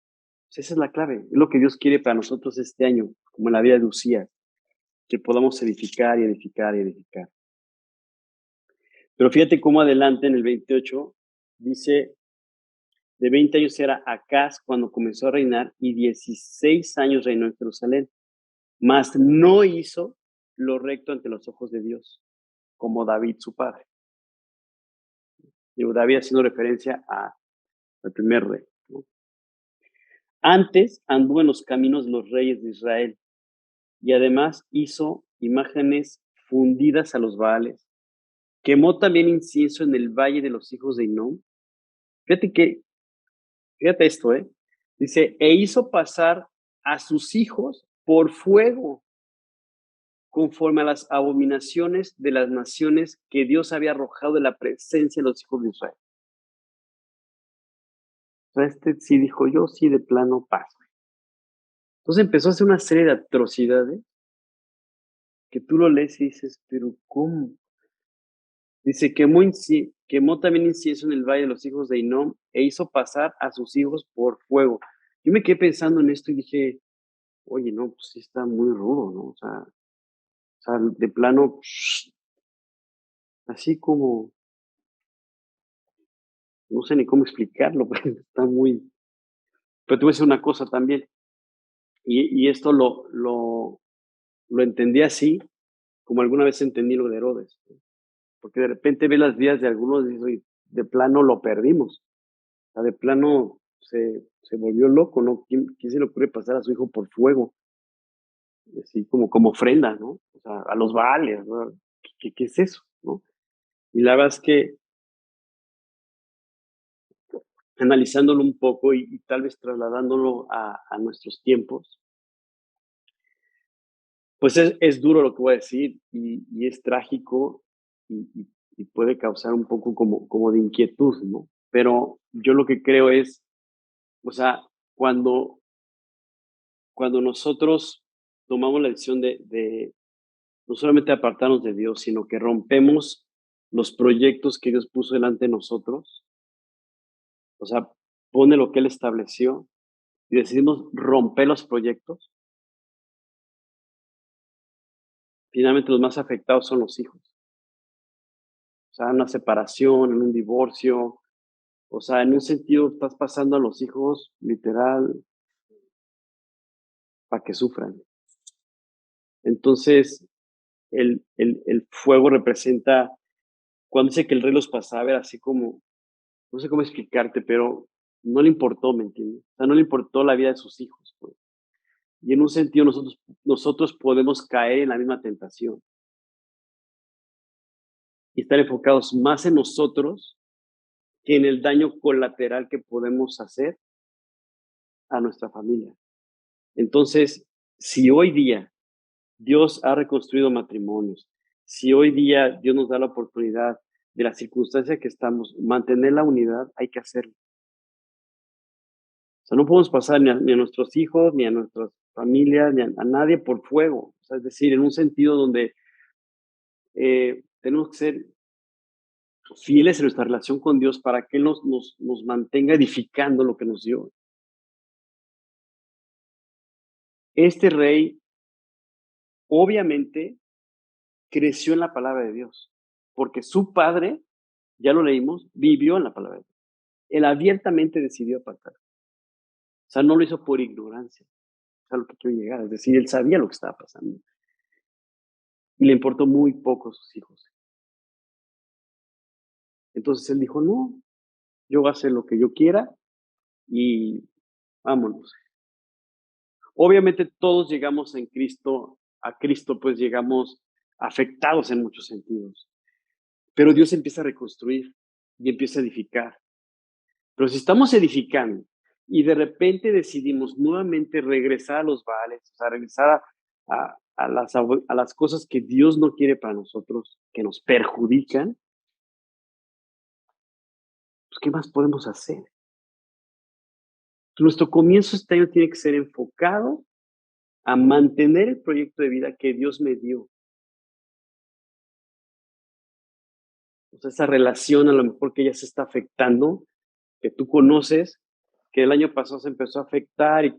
pues esa es la clave. Es lo que Dios quiere para nosotros este año, como en la vida de Usías, que podamos edificar y edificar y edificar. Pero fíjate cómo adelante en el 28 dice, de 20 años era Acaz cuando comenzó a reinar y 16 años reinó en Jerusalén. Mas no hizo lo recto ante los ojos de Dios, como David su padre. Digo, David haciendo referencia al primer rey, ¿no? Antes anduvo en los caminos de los reyes de Israel y además hizo imágenes fundidas a los Baales. Quemó también incienso en el valle de los hijos de Hinnom. Fíjate esto, ¿eh? Dice, e hizo pasar a sus hijos por fuego, conforme a las abominaciones de las naciones que Dios había arrojado de la presencia de los hijos de Israel. O sea, este sí dijo, yo sí de plano paso. Entonces empezó a hacer una serie de atrocidades que tú lo lees y dices, pero ¿cómo? Dice, quemó también incienso en el valle de los hijos de Hinnom e hizo pasar a sus hijos por fuego. Yo me quedé pensando en esto y dije, oye, no, pues sí está muy rudo, ¿no? O sea, de plano, así como, no sé ni cómo explicarlo, pero está muy... Pero te voy a decir una cosa también, y esto lo entendí así, como alguna vez entendí lo de Herodes, ¿no? Porque de repente ve las vidas de algunos y dices, oye, de plano lo perdimos. O sea, de plano se volvió loco, ¿no? ¿Quién se le ocurre pasar a su hijo por fuego? Así como ofrenda, ¿no? O sea, a los Baales, ¿no? ¿Qué es eso, no? Y la verdad es que analizándolo un poco y tal vez trasladándolo a nuestros tiempos, Pues es duro lo que voy a decir y es trágico y puede causar un poco como de inquietud, ¿no? Pero yo lo que creo es, o sea, cuando, cuando nosotros tomamos la decisión de no solamente apartarnos de Dios, sino que rompemos los proyectos que Dios puso delante de nosotros, o sea, pone lo que Él estableció y decidimos romper los proyectos, finalmente los más afectados son los hijos. O sea, en una separación, en un divorcio, o sea, en un sentido estás pasando a los hijos literal para que sufran. Entonces, el fuego representa, cuando dice que el rey los pasaba, era así como, no sé cómo explicarte, pero no le importó, ¿me entiendes? O sea, no le importó la vida de sus hijos, pues. Y en un sentido nosotros podemos caer en la misma tentación y estar enfocados más en nosotros que en el daño colateral que podemos hacer a nuestra familia. Entonces, si hoy día Dios ha reconstruido matrimonios, si hoy día Dios nos da la oportunidad de la circunstancia que estamos, mantener la unidad, hay que hacerlo. O sea, no podemos pasar ni a nuestros hijos, ni a nuestras familias, ni a nadie por fuego. O sea, es decir, en un sentido donde tenemos que ser fieles en nuestra relación con Dios para que Él nos mantenga edificando lo que nos dio. Este rey, obviamente, creció en la palabra de Dios, porque su padre, ya lo leímos, vivió en la palabra de Dios. Él abiertamente decidió apartar. O sea, no lo hizo por ignorancia. Es a lo que quiero llegar. Es decir, él sabía lo que estaba pasando y le importó muy poco a sus hijos. Entonces él dijo, no, yo voy a hacer lo que yo quiera y vámonos. Obviamente todos llegamos en Cristo, a Cristo pues llegamos afectados en muchos sentidos, pero Dios empieza a reconstruir y empieza a edificar. Pero si estamos edificando y de repente decidimos nuevamente regresar a los vales, o sea, regresar a las cosas que Dios no quiere para nosotros, que nos perjudican, pues ¿qué más podemos hacer? Nuestro comienzo este año tiene que ser enfocado a mantener el proyecto de vida que Dios me dio. O sea, esa relación a lo mejor que ya se está afectando, que tú conoces, que el año pasado se empezó a afectar y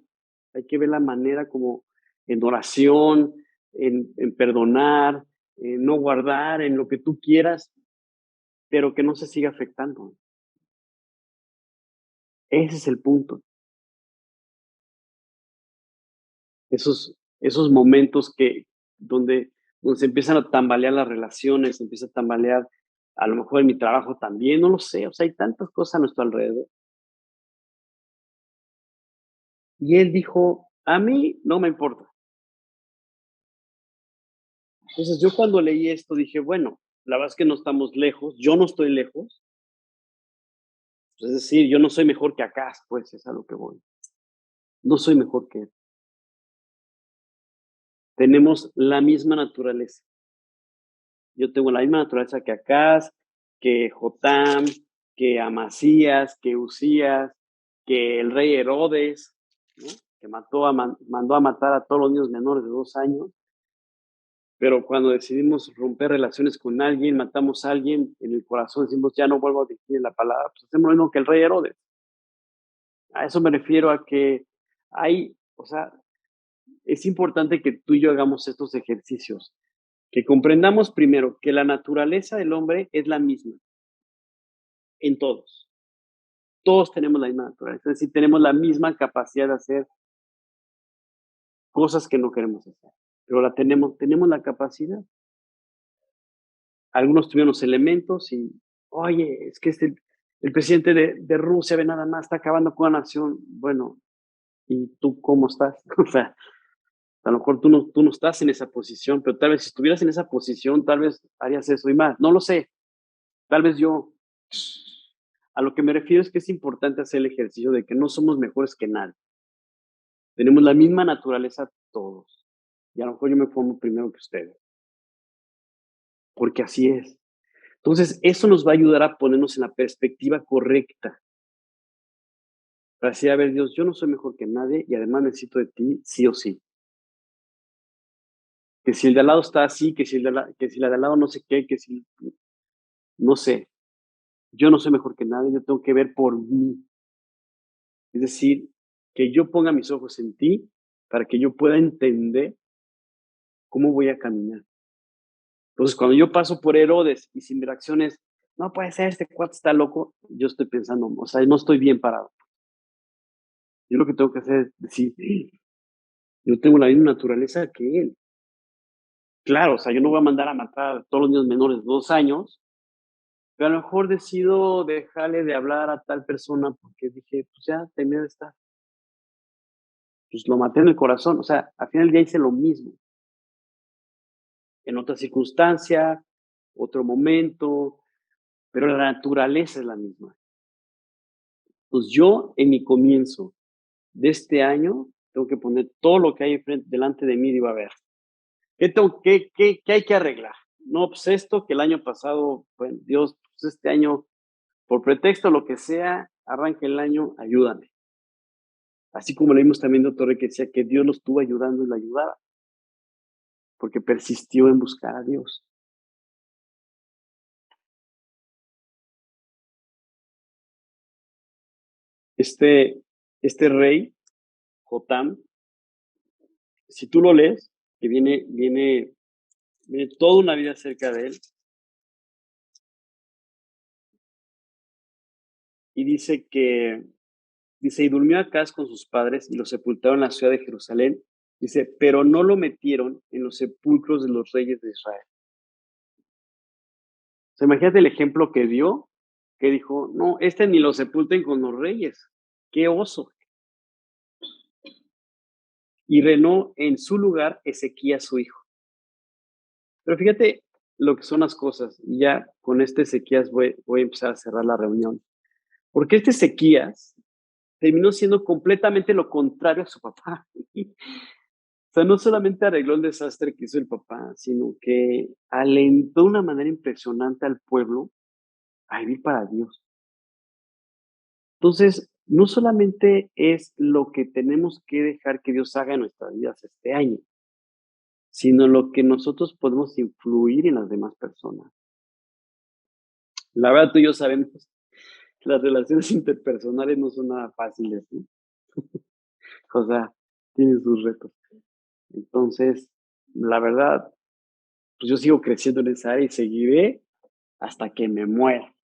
hay que ver la manera como en oración, en perdonar, en no guardar, en lo que tú quieras, pero que no se siga afectando. Ese es el punto. Esos momentos donde se empiezan a tambalear las relaciones, se empieza a tambalear, a lo mejor en mi trabajo también, no lo sé, o sea, hay tantas cosas a nuestro alrededor. Y él dijo, a mí no me importa. Entonces yo cuando leí esto dije, bueno, la verdad es que no estamos lejos, yo no estoy lejos, pues, es decir, yo no soy mejor que acá, pues es a lo que voy. No soy mejor que él. Tenemos la misma naturaleza. Yo tengo la misma naturaleza que Acaz, que Jotam, que Amasías, que Usías, que el rey Herodes, ¿no? Que mandó a matar a todos los niños menores de 2 años. Pero cuando decidimos romper relaciones con alguien, matamos a alguien, en el corazón decimos, ya no vuelvo a decir la palabra, pues hacemos lo mismo que el rey Herodes. A eso me refiero a que o sea, es importante que tú y yo hagamos estos ejercicios, que comprendamos primero que la naturaleza del hombre es la misma en todos. Todos tenemos la misma naturaleza, es decir, tenemos la misma capacidad de hacer cosas que no queremos hacer, pero tenemos la capacidad. Algunos tuvieron los elementos y, oye, es que el presidente de Rusia ve nada más, está acabando con la nación. Bueno, ¿y tú cómo estás? O sea, a lo mejor tú no estás en esa posición, pero tal vez si estuvieras en esa posición, tal vez harías eso y más. No lo sé, tal vez yo. A lo que me refiero es que es importante hacer el ejercicio de que no somos mejores que nadie. Tenemos la misma naturaleza todos. y a lo mejor yo me formo primero que ustedes, porque así es. Entonces, eso nos va a ayudar a ponernos en la perspectiva correcta, para decir, a ver, Dios, yo no soy mejor que nadie y además necesito de ti sí o sí. Que si el de al lado está así, que si la de al lado no sé qué, que si no sé, yo no soy mejor que nadie, yo tengo que ver por mí. Es decir, que yo ponga mis ojos en ti para que yo pueda entender cómo voy a caminar. Entonces, cuando yo paso por Herodes y sin reacciones, no puede ser, este cuate está loco, yo estoy pensando, o sea, no estoy bien parado. Yo lo que tengo que hacer es decir, yo tengo la misma naturaleza que él. Claro, o sea, yo no voy a mandar a matar a todos los niños menores de 2 años, pero a lo mejor decido dejarle de hablar a tal persona porque dije, pues ya terminé de estar. Pues lo maté en el corazón. O sea, al final del día hice lo mismo, en otra circunstancia, otro momento, pero la naturaleza es la misma. Pues yo en mi comienzo de este año tengo que poner todo lo que hay delante de mí y digo, a ver, ¿qué hay que arreglar? No, pues esto que el año pasado, bueno, Dios, pues este año, por pretexto, lo que sea, arranque el año, ayúdame. Así como leímos también de Torre que decía que Dios lo estuvo ayudando y lo ayudaba, porque persistió en buscar a Dios. Este, este rey, Jotam, si tú lo lees, que viene toda una vida cerca de él, y dice, y durmió Acaz con sus padres y lo sepultaron en la ciudad de Jerusalén. Dice, pero no lo metieron en los sepulcros de los reyes de Israel. O sea, imagínate el ejemplo que dio, que dijo, no, este ni lo sepulten con los reyes. ¡Qué oso! Y reinó en su lugar Ezequías su hijo. Pero fíjate lo que son las cosas. Y ya con este Ezequías voy a empezar a cerrar la reunión. Porque este Ezequías terminó siendo completamente lo contrario a su papá. O sea, no solamente arregló el desastre que hizo el papá, sino que alentó de una manera impresionante al pueblo a vivir para Dios. Entonces, no solamente es lo que tenemos que dejar que Dios haga en nuestras vidas este año, sino lo que nosotros podemos influir en las demás personas. La verdad, tú y yo sabemos que las relaciones interpersonales no son nada fáciles, ¿no? O sea, tienen sus retos. Entonces, la verdad, pues yo sigo creciendo en esa área y seguiré hasta que me muera.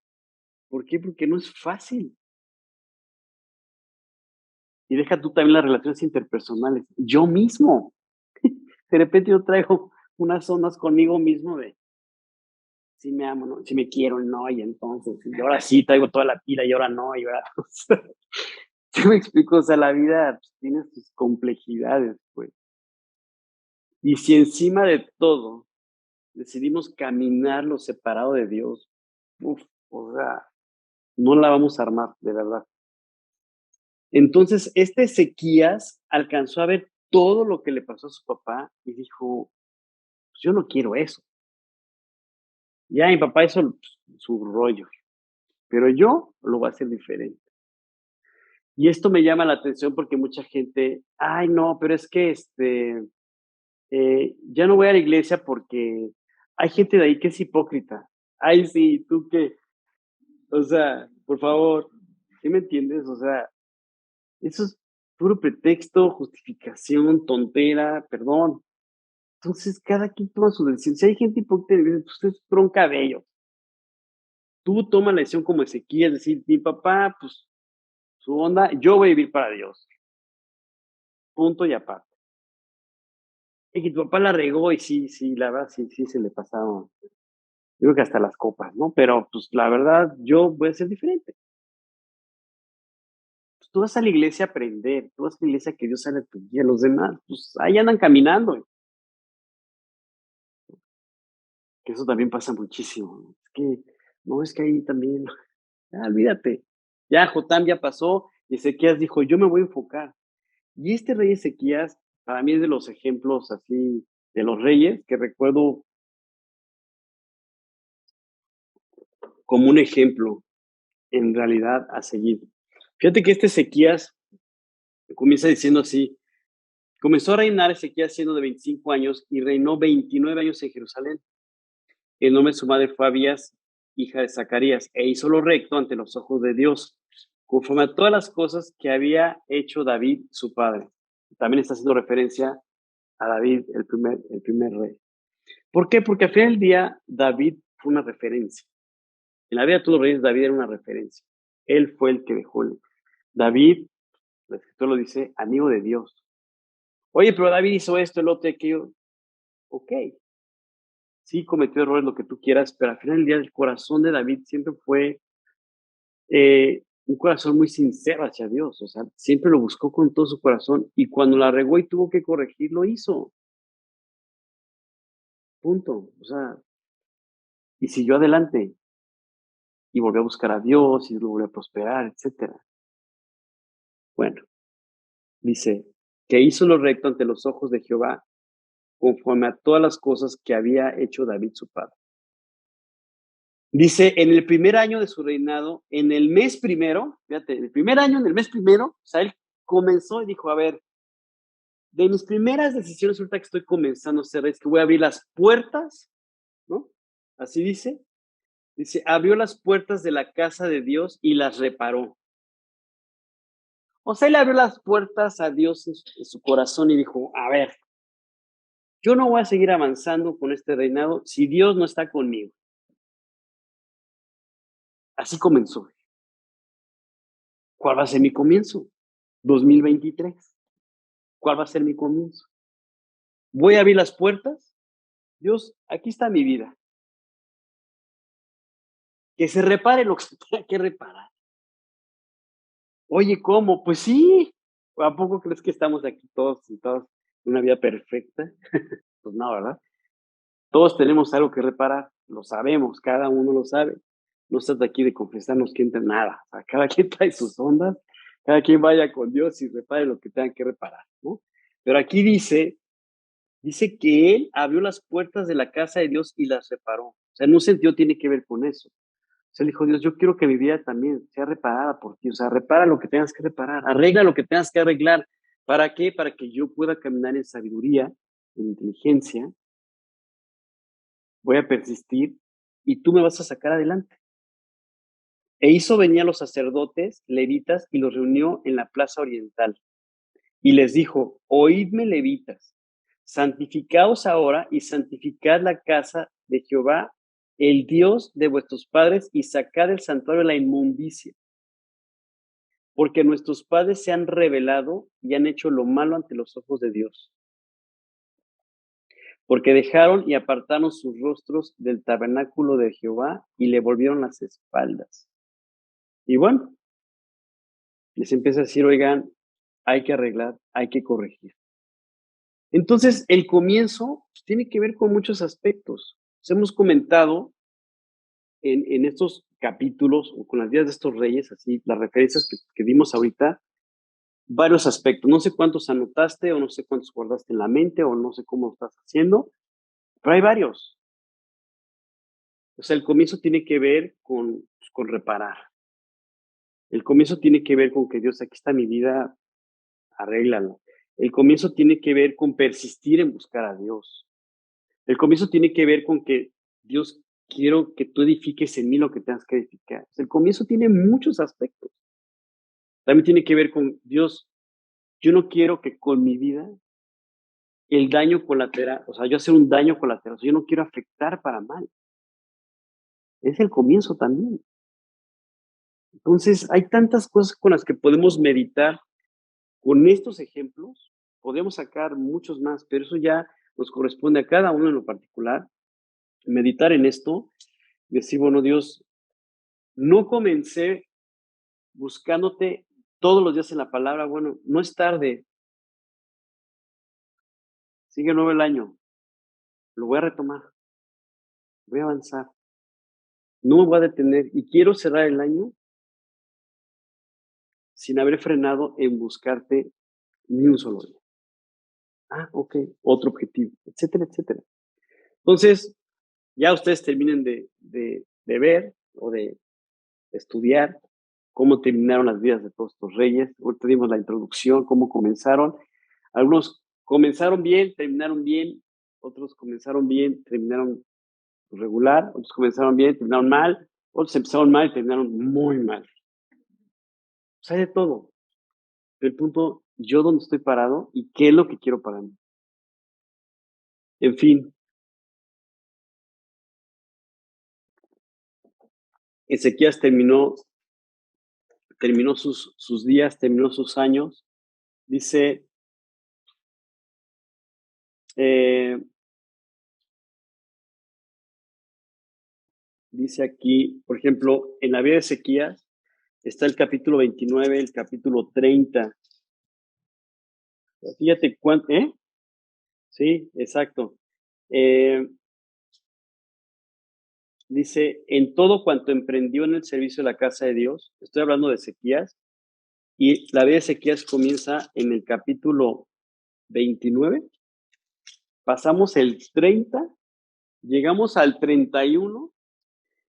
¿Por qué? Porque no es fácil. Y deja tú también las relaciones interpersonales. Yo mismo, de repente yo traigo unas zonas conmigo mismo de si me amo, ¿no? Si me quiero, no, y entonces, y ahora sí traigo toda la pila y ahora no, y ahora, o sea, ¿sí me explico? O sea, la vida pues, tiene sus complejidades, pues. Y si encima de todo decidimos caminarlo separado de Dios, uf, o sea, no la vamos a armar, de verdad. Entonces, este Ezequías alcanzó a ver todo lo que le pasó a su papá y dijo, pues yo no quiero eso. Ya mi papá hizo su rollo, pero yo lo voy a hacer diferente. Y esto me llama la atención porque mucha gente, ay, no, pero es que ya no voy a la iglesia porque hay gente de ahí que es hipócrita. Ay, sí, tú qué. O sea, por favor, ¿sí me entiendes? O sea, eso es puro pretexto, justificación, tontera, perdón. Entonces, cada quien toma su decisión. Si hay gente hipócrita, pues es bronca de ellos. Tú toma la decisión como Ezequiel, es decir, mi papá, pues su onda, yo voy a vivir para Dios. Punto y aparte. Y que tu papá la regó y sí, sí, la verdad, sí, sí se le pasaron. Yo creo que hasta las copas, ¿no? Pero pues la verdad, yo voy a ser diferente. Pues, tú vas a la iglesia a aprender, tú vas a la iglesia que Dios sale tu guía, los demás, pues ahí andan caminando. Que eso también pasa muchísimo. ¿No? Es que, no, es que ahí también, ya, olvídate. Ya Jotam ya pasó y Ezequías dijo, yo me voy a enfocar. Y este rey Ezequías para mí es de los ejemplos así de los reyes que recuerdo como un ejemplo en realidad a seguir. Fíjate que este Ezequías comienza diciendo así: comenzó a reinar Ezequías siendo de 25 años y reinó 29 años en Jerusalén. El nombre de su madre fue Abías, hija de Zacarías, e hizo lo recto ante los ojos de Dios, conforme a todas las cosas que había hecho David, su padre. También está haciendo referencia a David, el primer rey. ¿Por qué? Porque al final del día, David fue una referencia. En la vida de todos los reyes, David era una referencia. Él fue el que dejó. David, la escritura lo dice, amigo de Dios. Oye, pero David hizo esto, el otro, aquello. Ok, sí cometió errores, lo que tú quieras, pero al final del día el corazón de David siempre fue un corazón muy sincero hacia Dios, o sea, siempre lo buscó con todo su corazón y cuando la regó y tuvo que corregir, lo hizo, punto, o sea, y siguió adelante y volvió a buscar a Dios y lo volvió a prosperar, etcétera. Bueno, dice que hizo lo recto ante los ojos de Jehová conforme a todas las cosas que había hecho David su padre. Dice, en el primer año de su reinado, en el mes primero, fíjate, en el primer año, en el mes primero, o sea, él comenzó y dijo, a ver, de mis primeras decisiones ahorita que estoy comenzando a ser rey, es que voy a abrir las puertas, ¿no? Así dice, abrió las puertas de la casa de Dios y las reparó. O sea, él abrió las puertas a Dios en su corazón y dijo, a ver, yo no voy a seguir avanzando con este reinado si Dios no está conmigo. Así comenzó. ¿Cuál va a ser mi comienzo? 2023. ¿Cuál va a ser mi comienzo? Voy a abrir las puertas. Dios, aquí está mi vida. Que se repare lo que se tenga que reparar. Oye, ¿cómo? Pues sí. ¿A poco crees que estamos aquí todos sentados en una vida perfecta? Pues no, ¿verdad? Todos tenemos algo que reparar, lo sabemos, cada uno lo sabe. No se trata aquí de confesarnos quién tiene nada. O sea, cada quien trae sus ondas, cada quien vaya con Dios y repare lo que tenga que reparar, ¿no? Pero aquí dice que él abrió las puertas de la casa de Dios y las reparó. O sea, en un sentido tiene que ver con eso. O sea, él dijo, Dios, yo quiero que mi vida también sea reparada por ti. O sea, repara lo que tengas que reparar, arregla lo que tengas que arreglar. ¿Para qué? Para que yo pueda caminar en sabiduría, en inteligencia, voy a persistir y tú me vas a sacar adelante. E hizo venir a los sacerdotes, levitas, y los reunió en la plaza oriental. Y les dijo, oídme, levitas, santificaos ahora y santificad la casa de Jehová, el Dios de vuestros padres, y sacad del santuario la inmundicia. Porque nuestros padres se han rebelado y han hecho lo malo ante los ojos de Dios. Porque dejaron y apartaron sus rostros del tabernáculo de Jehová y le volvieron las espaldas. Y bueno, les empieza a decir, oigan, hay que arreglar, hay que corregir. Entonces, el comienzo pues, tiene que ver con muchos aspectos. Hemos comentado en estos capítulos o con las vidas de estos reyes, así las referencias que dimos ahorita, varios aspectos. No sé cuántos anotaste o no sé cuántos guardaste en la mente o no sé cómo lo estás haciendo, pero hay varios. O sea, el comienzo tiene que ver con reparar. El comienzo tiene que ver con que Dios, aquí está mi vida, arréglalo. El comienzo tiene que ver con persistir en buscar a Dios. El comienzo tiene que ver con que Dios, quiero que tú edifiques en mí lo que tengas que edificar. El comienzo tiene muchos aspectos. También tiene que ver con Dios, yo no quiero que con mi vida el daño colateral, o sea, yo hacer un daño colateral, o sea, yo no quiero afectar para mal. Es el comienzo también. Entonces, hay tantas cosas con las que podemos meditar con estos ejemplos. Podemos sacar muchos más, pero eso ya nos corresponde a cada uno en lo particular. Meditar en esto, decir, bueno, Dios, no comencé buscándote todos los días en la palabra. Bueno, no es tarde, sigue nuevo el año, lo voy a retomar, voy a avanzar, no me voy a detener y quiero cerrar el año sin haber frenado en buscarte ni un solo día. Ok, otro objetivo, etcétera, etcétera. Entonces, ya ustedes terminen de ver o de estudiar cómo terminaron las vidas de todos estos reyes. Ahorita dimos la introducción, cómo comenzaron. Algunos comenzaron bien, terminaron bien, otros comenzaron bien, terminaron regular, otros comenzaron bien, terminaron mal, otros empezaron mal y terminaron muy mal. O sea, hay de todo. Pero el punto, yo dónde estoy parado y qué es lo que quiero para mí. En fin, Ezequías terminó sus días, terminó sus años. Dice, eh, dice aquí, por ejemplo, en la vida de Ezequías está el capítulo 29, el capítulo 30. Fíjate cuánto, ¿eh? Sí, exacto. Eh, Dice, en todo cuanto emprendió en el servicio de la casa de Dios, estoy hablando de Ezequías, y la vida de Ezequías comienza en el capítulo 29, pasamos el 30, llegamos al 31,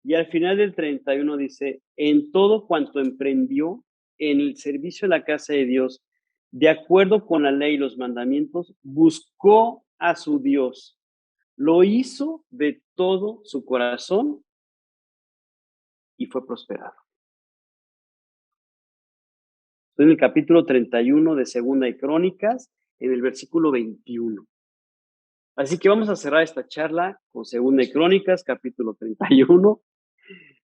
y al final del 31 dice, en todo cuanto emprendió en el servicio de la casa de Dios, de acuerdo con la ley y los mandamientos, buscó a su Dios, lo hizo de todo su corazón y fue prosperado. Estoy en el capítulo 31 de Segunda de Crónicas, en el versículo 21. Así que vamos a cerrar esta charla con Segunda de Crónicas, capítulo 31,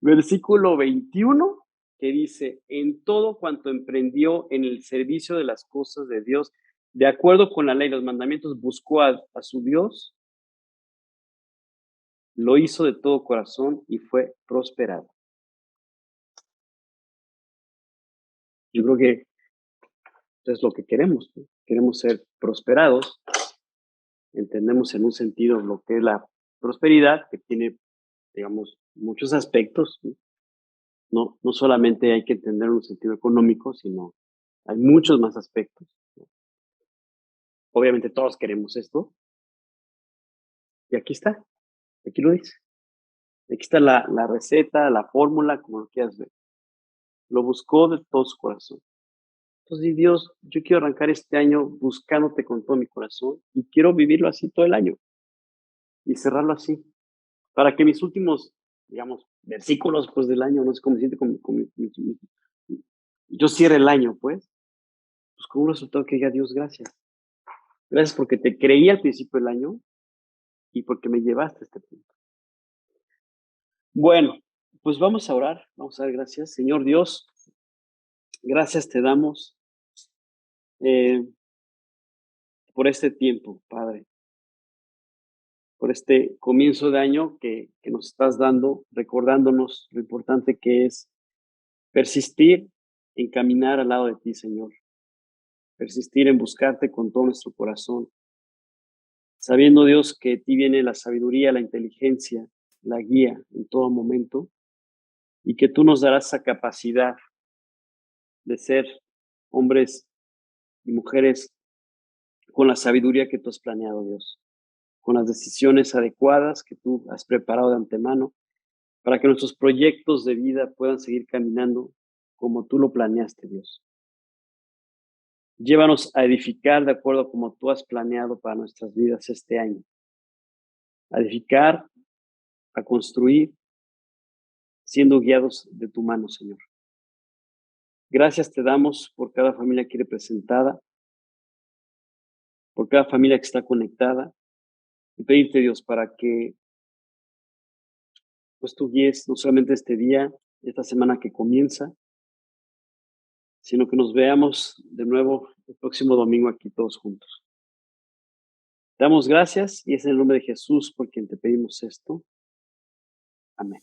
versículo 21, que dice, en todo cuanto emprendió en el servicio de las cosas de Dios, de acuerdo con la ley y los mandamientos, buscó a su Dios, lo hizo de todo corazón y fue prosperado. Yo creo que eso es lo que queremos, ¿no? Queremos ser prosperados. Entendemos en un sentido lo que es la prosperidad, que tiene, digamos, muchos aspectos, ¿no? No solamente hay que entender en un sentido económico, sino hay muchos más aspectos, ¿no? Obviamente todos queremos esto, y aquí está, aquí lo dice. Aquí está la receta, la fórmula, como lo quieras ver. Lo buscó de todo su corazón. Entonces, Dios, yo quiero arrancar este año buscándote con todo mi corazón y quiero vivirlo así todo el año y cerrarlo así, para que mis últimos, digamos, versículos pues, del año, no sé cómo me siento, yo cierre el año, pues con un resultado que diga, Dios, gracias. Gracias porque te creí al principio del año y porque me llevaste a este punto. Bueno, pues vamos a orar, vamos a dar gracias. Señor Dios, gracias te damos eh, por este tiempo, Padre, por este comienzo de año que nos estás dando, recordándonos lo importante que es persistir en caminar al lado de ti, Señor. Persistir en buscarte con todo nuestro corazón, sabiendo, Dios, que de ti viene la sabiduría, la inteligencia, la guía en todo momento, y que tú nos darás esa capacidad de ser hombres y mujeres con la sabiduría que tú has planeado, Dios, con las decisiones adecuadas que tú has preparado de antemano, para que nuestros proyectos de vida puedan seguir caminando como tú lo planeaste, Dios. Llévanos a edificar de acuerdo a como tú has planeado para nuestras vidas este año. A edificar, a construir, siendo guiados de tu mano, Señor. Gracias te damos por cada familia aquí representada, por cada familia que está conectada, y pedirte, Dios, para que pues tú guíes no solamente este día, esta semana que comienza, sino que nos veamos de nuevo el próximo domingo aquí todos juntos. Te damos gracias y es en el nombre de Jesús por quien te pedimos esto. Amén.